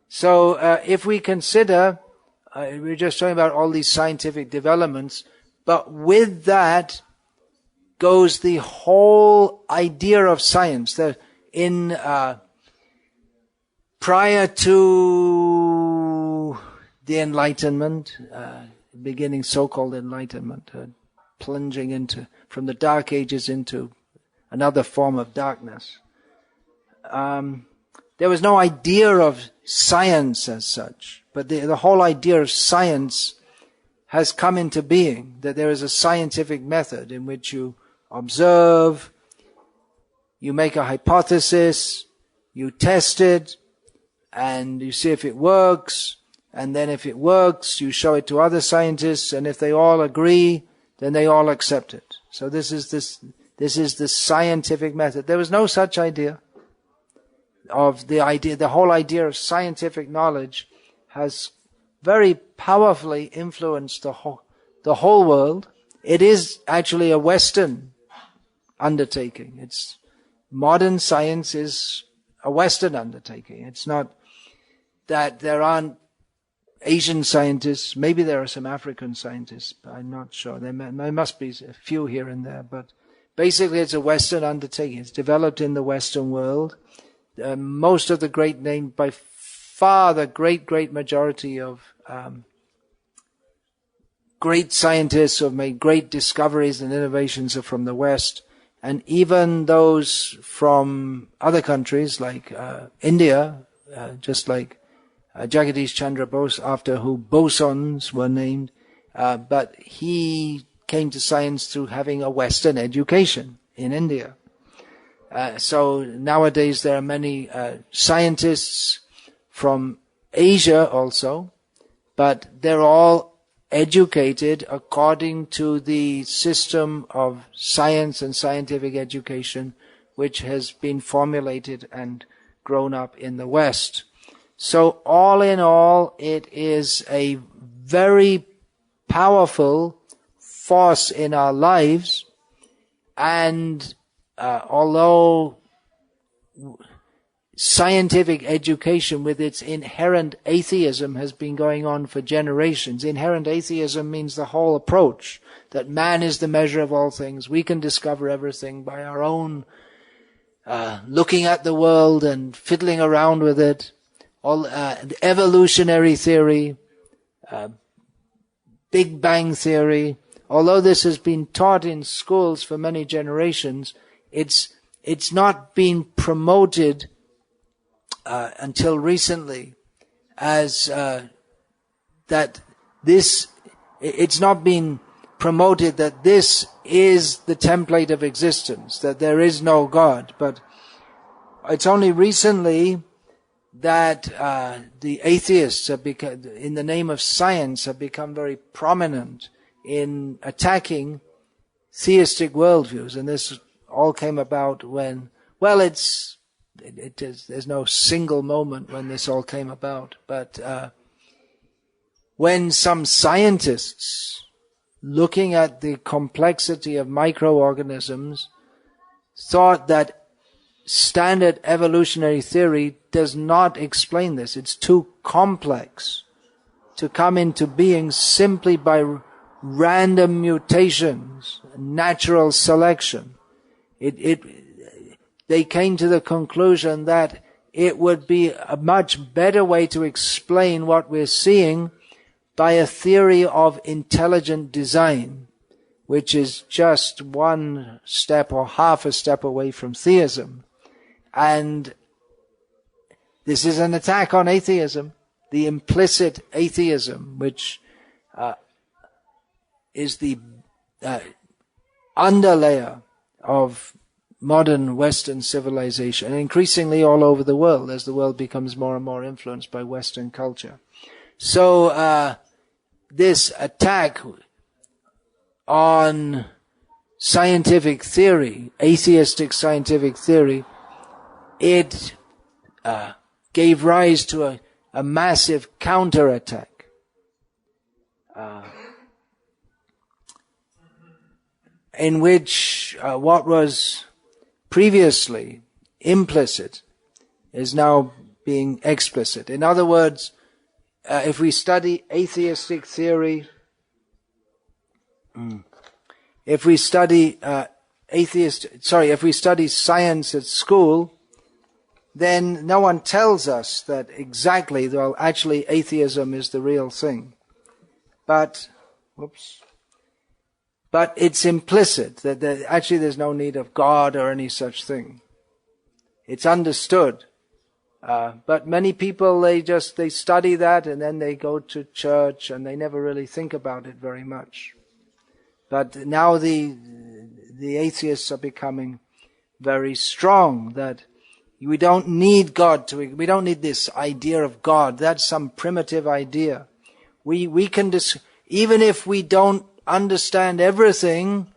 [SPEAKER 1] So, if we consider, we're just talking about all these scientific developments, but with that goes the whole idea of science. That prior to the Enlightenment, beginning so-called Enlightenment, plunging from the Dark Ages into another form of darkness, there was no idea of science as such, but the whole idea of science has come into being, that there is a scientific method in which you observe, you make a hypothesis, you test it, and you see if it works, and then if it works, you show it to other scientists, and if they all agree, then they all accept it. So this is the scientific method. There was no such idea. The whole idea of scientific knowledge has very powerfully influenced the whole world. It is actually a Western undertaking. Modern science is a Western undertaking. It's not that there aren't Asian scientists. Maybe there are some African scientists, but I'm not sure. There must be a few here and there, but basically it's a Western undertaking. It's developed in the Western world. Most of the great names, by far the great majority of great scientists who have made great discoveries and innovations are from the West. And even those from other countries like India, just like Jagadish Chandra Bose, after who bosons were named, but he came to science through having a Western education in India. So nowadays there are many scientists from Asia also, but they're all educated according to the system of science and scientific education which has been formulated and grown up in the West. So all in all, it is a very powerful force in our lives, and although scientific education with its inherent atheism has been going on for generations. Inherent atheism means the whole approach, that man is the measure of all things. We can discover everything by our own looking at the world and fiddling around with it. All the evolutionary theory, Big Bang theory. Although this has been taught in schools for many generations, it's not been promoted until recently as that this. It's not been promoted that this is the template of existence, that there is no God. But it's only recently that the atheists have become, in the name of science, have become very prominent in attacking theistic worldviews. And this all came about when, well, there's no single moment when this all came about, but when some scientists, looking at the complexity of microorganisms, thought that standard evolutionary theory does not explain this. It's too complex to come into being simply by random mutations, natural selection. They came to the conclusion that it would be a much better way to explain what we're seeing by a theory of intelligent design, which is just one step or half a step away from theism. And this is an attack on atheism, the implicit atheism, which is the underlayer of modern Western civilization, and increasingly all over the world as the world becomes more and more influenced by Western culture. So this attack on scientific theory, atheistic scientific theory, it gave rise to a massive counterattack. In which what was previously implicit is now being explicit. In other words, if we study atheistic theory, if we study if we study science at school, then no one tells us that exactly, well, actually atheism is the real thing. But it's implicit that actually there's no need of God or any such thing. It's understood. But many people, they study that and then they go to church and they never really think about it very much. But now the atheists are becoming very strong that we don't need God we don't need this idea of God. That's some primitive idea. We can even if we don't understand everything,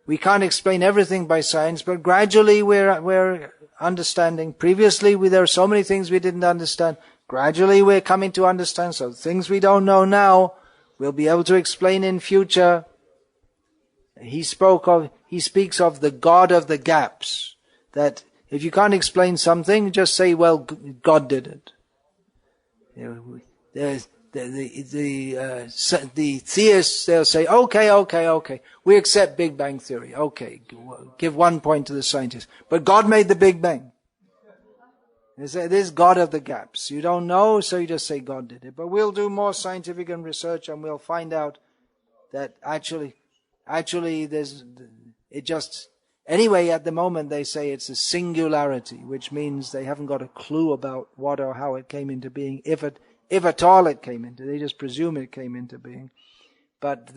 [SPEAKER 1] we can't explain everything by science, but gradually we're understanding. Previously there are so many things we didn't understand. Gradually we're coming to understand. So things we don't know now, we'll be able to explain in future. He speaks of the God of the gaps. That if you can't explain something, just say, well, God did it. The theists, they'll say, okay, we accept Big Bang theory. Okay, give 1 point to the scientists. But God made the Big Bang. They say, this God of the gaps. You don't know, so you just say God did it. But we'll do more scientific and research and we'll find out that actually anyway, at the moment they say it's a singularity, which means they haven't got a clue about what or how it came into being, if at all it came into, they just presume it came into being. But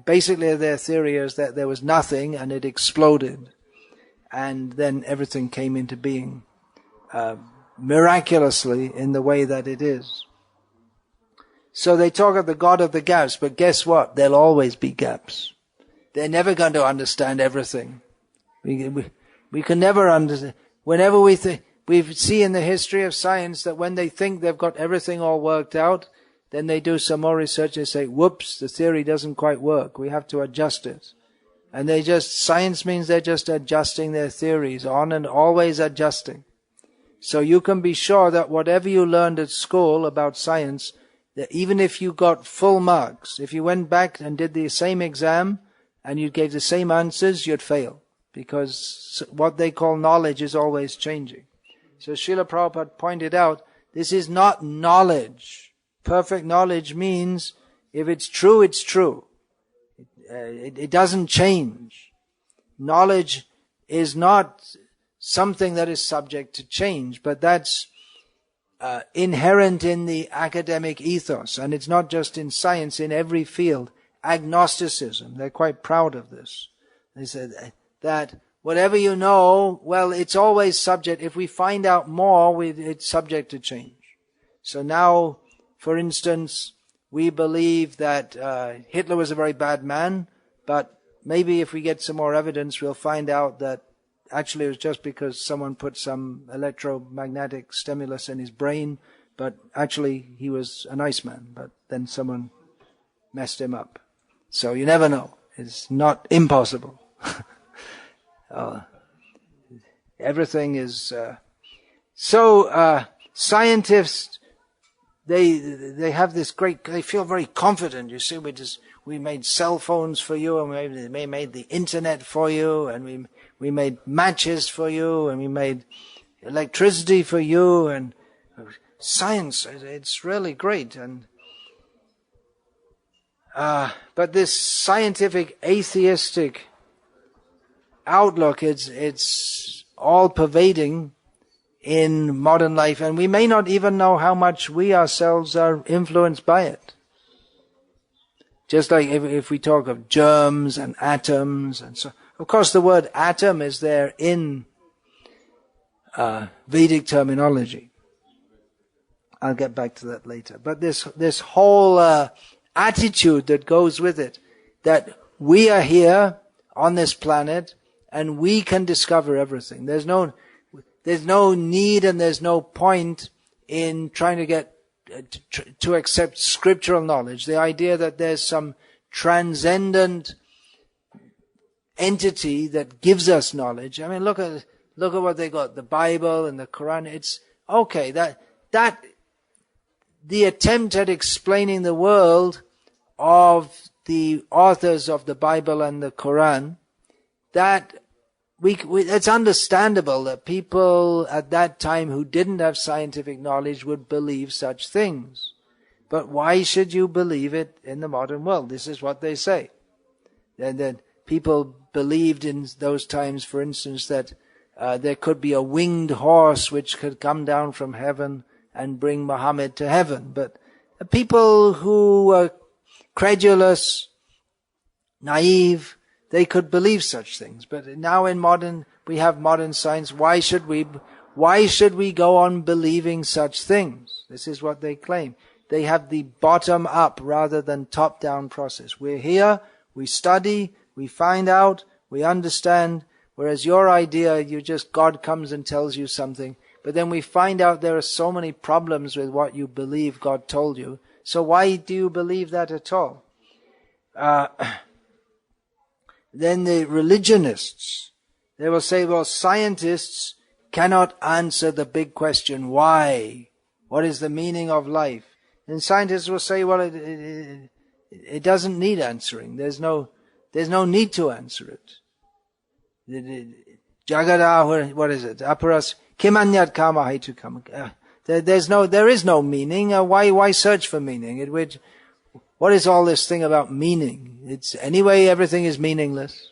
[SPEAKER 1] basically their theory is that there was nothing and it exploded. And then everything came into being miraculously in the way that it is. So they talk of the God of the gaps, but guess what? There'll always be gaps. They're never going to understand everything. We can never understand. Whenever we see in the history of science that when they think they've got everything all worked out, then they do some more research and say, whoops, the theory doesn't quite work. We have to adjust it. And science means they're just adjusting their theories on and always adjusting. So you can be sure that whatever you learned at school about science, that even if you got full marks, if you went back and did the same exam and you gave the same answers, you'd fail. Because what they call knowledge is always changing. So Srila Prabhupada pointed out, this is not knowledge. Perfect knowledge means if it's true, it's true. It doesn't change. Knowledge is not something that is subject to change, but that's inherent in the academic ethos. And it's not just in science, in every field. Agnosticism, they're quite proud of this. They said that whatever you know, well, it's always subject. If we find out more, it's subject to change. So now, for instance, we believe that Hitler was a very bad man, but maybe if we get some more evidence, we'll find out that actually it was just because someone put some electromagnetic stimulus in his brain, but actually he was a nice man, but then someone messed him up. So you never know. It's not impossible. Everything is... scientists, they have this great... They feel very confident. You see, we made cell phones for you, and we made the internet for you, and we made matches for you, and we made electricity for you, and science, it's really great. And but this scientific atheistic outlook, it's all pervading in modern life, and we may not even know how much we ourselves are influenced by it. Just like if we talk of germs and atoms and so, of course the word atom is there in Vedic terminology. I'll get back to that later. But this whole attitude that goes with it, that we are here on this planet and we can discover everything. There's no need and there's no point in trying to get to accept scriptural knowledge. The idea that there's some transcendent entity that gives us knowledge. I mean, look at what they got, the Bible and the Quran. It's okay, that the attempt at explaining the world of the authors of the Bible and the Quran, that it's understandable that people at that time who didn't have scientific knowledge would believe such things. But why should you believe it in the modern world? This is what they say. And then people believed in those times, for instance, that there could be a winged horse which could come down from heaven and bring Muhammad to heaven. But people who were credulous, naive, they could believe such things. But now we have modern science. Why should we go on believing such things? This is what they claim. They have the bottom up rather than top down process. We're here, we study, we find out, we understand, whereas your idea, God comes and tells you something, but then we find out there are so many problems with what you believe God told you. So why do you believe that at all? Then the religionists, they will say, well, scientists cannot answer the big question, why? What is the meaning of life? And scientists will say, well, it doesn't need answering. There's no need to answer it. Jagada, what is it? Aparas, kimanyat kama haitu kama. There is no meaning. Why search for meaning? What is all this thing about meaning? Anyway, everything is meaningless.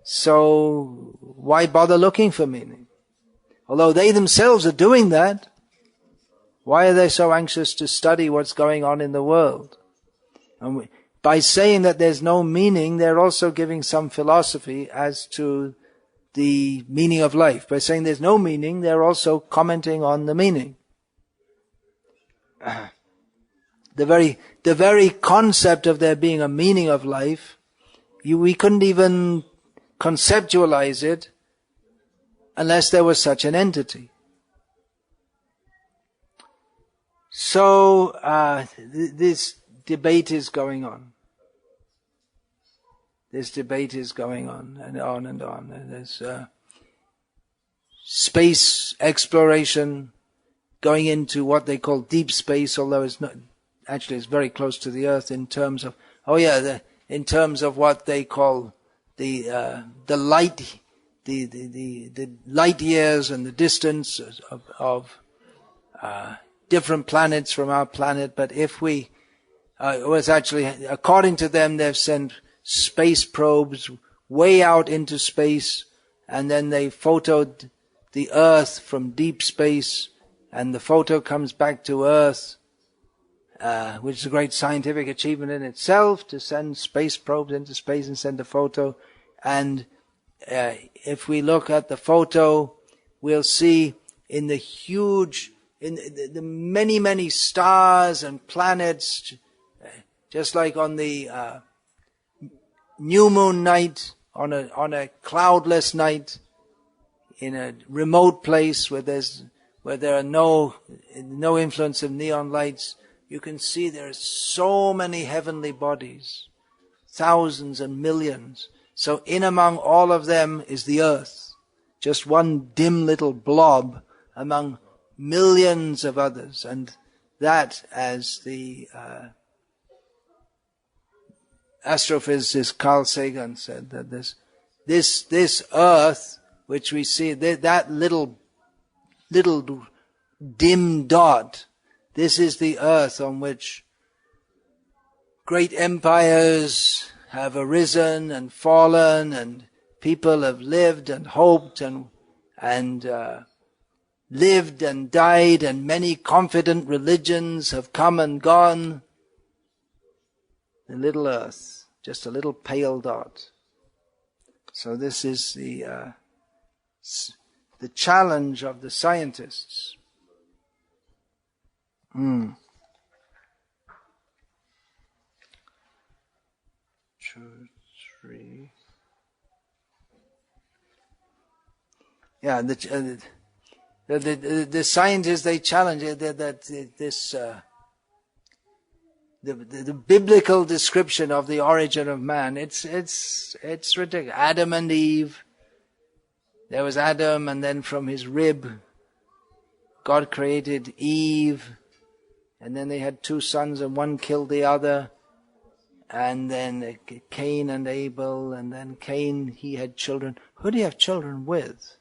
[SPEAKER 1] So why bother looking for meaning? Although they themselves are doing that, why are they so anxious to study what's going on in the world? And by saying that there's no meaning, they're also giving some philosophy as to the meaning of life. By saying there's no meaning, they're also commenting on the meaning. The very concept of there being a meaning of life, we couldn't even conceptualize it unless there was such an entity. So this debate is going on. This debate is going on and on and on. And space exploration, going into what they call deep space, although it's not, actually it's very close to the Earth in terms of, in terms of what they call the light, the light years and the distance of different planets from our planet. But if we, it was actually, according to them, they've sent space probes way out into space, and then they photoed the Earth from deep space, and the photo comes back to Earth, which is a great scientific achievement in itself, to send space probes into space and send a photo. And if we look at the photo, we'll see in the huge, in the many, many stars and planets, just like on the new moon night, on a cloudless night, in a remote place where there are no influence of neon lights, you can see there are so many heavenly bodies, thousands and millions. So in among all of them is the Earth, just one dim little blob among millions of others. And that, as the astrophysicist Carl Sagan said, that this Earth, which we see, that little dim dot, this is the Earth on which great empires have arisen and fallen, and people have lived and hoped and lived and died, and many confident religions have come and gone. The little Earth, just a little pale dot. So this is the challenge of the scientists. 2, 3. Yeah, the scientists, they challenge that this the biblical description of the origin of man. It's ridiculous. Adam and Eve. There was Adam, and then from his rib, God created Eve, and then they had 2 sons, and one killed the other. And then Cain and Abel, and then Cain, he had children. Who did he have children with?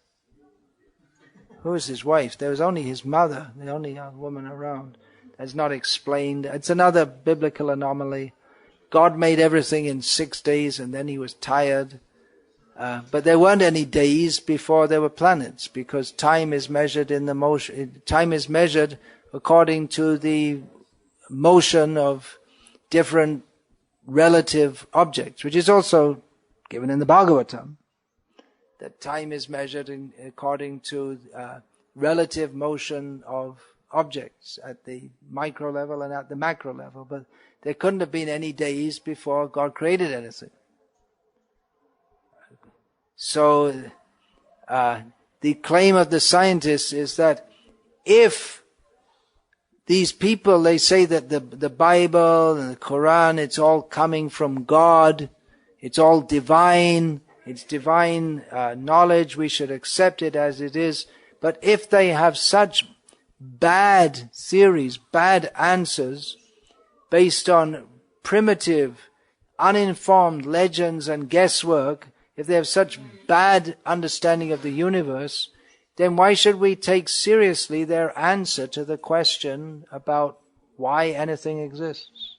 [SPEAKER 1] Who was his wife? There was only his mother, the only woman around. That's not explained. It's another biblical anomaly. God made everything in 6 days, and then he was tired. But there weren't any days before there were planets, because time is measured in the motion. Time is measured according to the motion of different relative objects, which is also given in the Bhagavatam, that time is measured according to relative motion of objects at the micro level and at the macro level. But there couldn't have been any days before God created anything. So the claim of the scientists is that if these people, they say that the Bible and the Quran, it's all coming from God, it's all divine, it's divine knowledge, we should accept it as it is. But if they have such bad theories, bad answers, based on primitive, uninformed legends and guesswork, if they have such bad understanding of the universe, then why should we take seriously their answer to the question about why anything exists?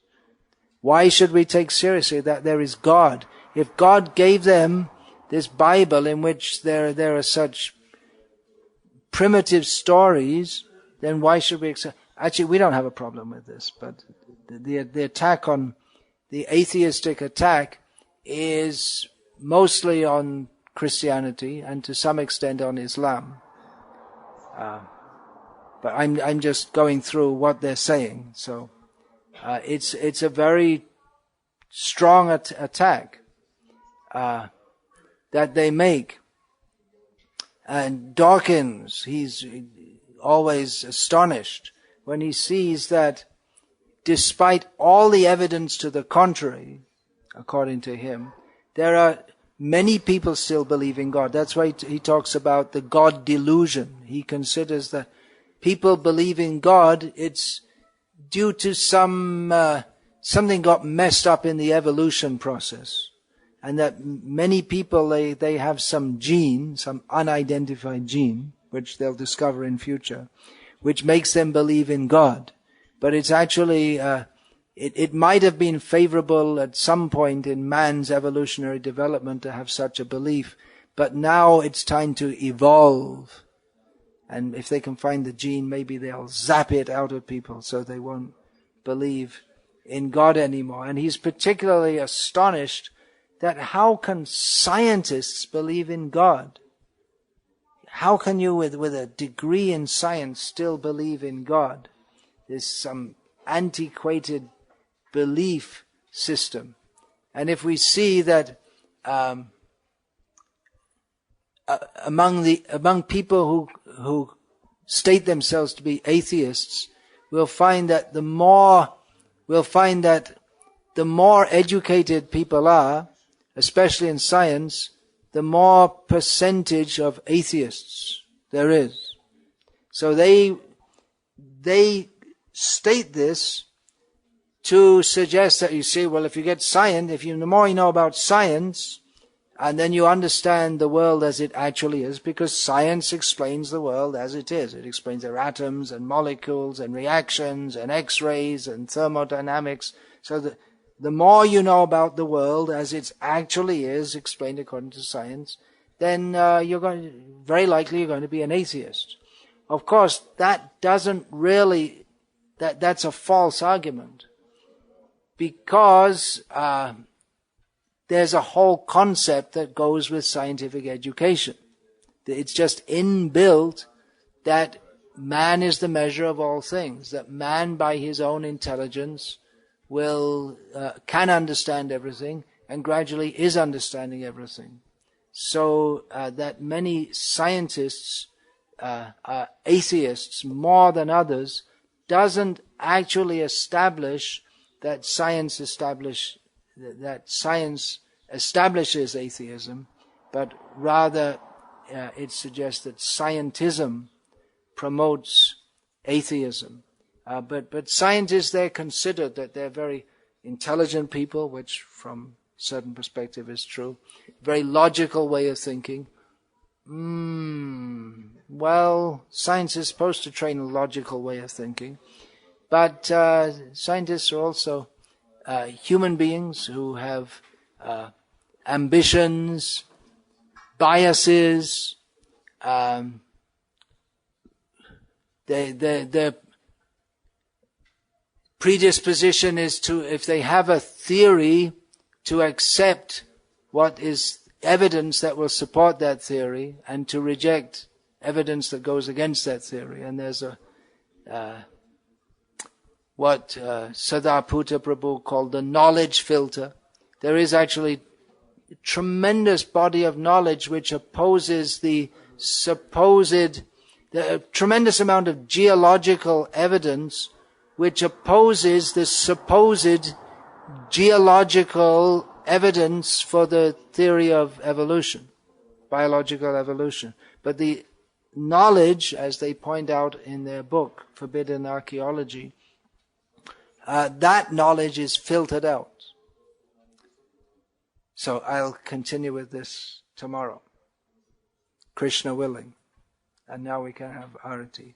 [SPEAKER 1] Why should we take seriously that there is God? If God gave them this Bible in which there are such primitive stories, then why should we accept? Actually, we don't have a problem with this, but the attack on, the atheistic attack is mostly on Christianity and to some extent on Islam. But I'm just going through what they're saying. So it's a very strong attack that they make. And Dawkins, he's always astonished when he sees that despite all the evidence to the contrary, according to him, there are many people still believe in God. That's why he talks about the God delusion. He considers that people believe in God, it's due to something got messed up in the evolution process. And that many people, they have some gene, some unidentified gene, which they'll discover in future, which makes them believe in God. But it's actually, it might have been favorable at some point in man's evolutionary development to have such a belief, but now it's time to evolve. And if they can find the gene, maybe they'll zap it out of people so they won't believe in God anymore. And he's particularly astonished that how can scientists believe in God? How can you, with a degree in science, still believe in God? There's some antiquated belief system. And if we see that among people who state themselves to be atheists, we'll find that the more educated people are, especially in science, the more percentage of atheists there is. So they state this to suggest that, you see, well, if you get science, the more you know about science, and then you understand the world as it actually is, because science explains the world as it is. It explains their atoms and molecules and reactions and X-rays and thermodynamics. So the more you know about the world as it actually is, explained according to science, then very likely you're going to be an atheist. Of course, that doesn't really, that's a false argument, because there's a whole concept that goes with scientific education. It's just inbuilt that man is the measure of all things, that man by his own intelligence can understand everything, and gradually is understanding everything. So that many scientists are atheists more than others doesn't actually establish that science establishes atheism, but rather it suggests that scientism promotes atheism. But scientists, they're considered that they're very intelligent people, which from a certain perspective is true. Very logical way of thinking. Well, science is supposed to train a logical way of thinking. But scientists are also human beings who have ambitions, biases. Their predisposition is to, if they have a theory, to accept what is evidence that will support that theory and to reject evidence that goes against that theory. And there's what Sadhaputta Prabhu called the knowledge filter. There is actually a tremendous body of knowledge which opposes the tremendous amount of geological evidence which opposes the supposed geological evidence for the theory of evolution, biological evolution. But the knowledge, as they point out in their book, Forbidden Archaeology, that knowledge is filtered out. So I'll continue with this tomorrow, Krishna willing. And now we can have Arati.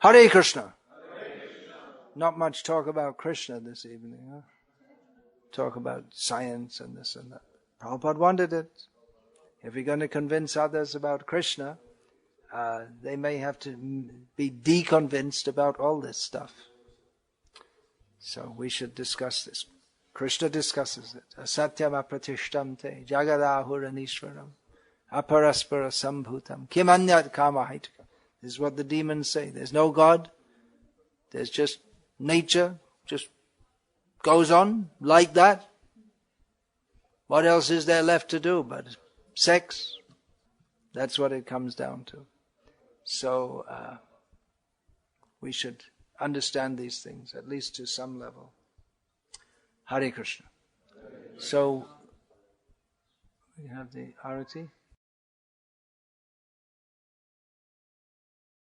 [SPEAKER 1] Hare Krishna. Not much talk about Krishna this evening. Huh? Talk about science and this and that. Prabhupada wanted it. If we're going to convince others about Krishna, they may have to be deconvinced about all this stuff. So we should discuss this. Krishna discusses it. Asatyam apratishtamte jagadahuranishwaram aparaspara sambhutam kimanyat kamahaitukam. This is what the demons say. There's no God. There's just nature. Just goes on like that. What else is there left to do but sex? That's what it comes down to. So we should understand these things, at least to some level. Hare Krishna. So we have the arati.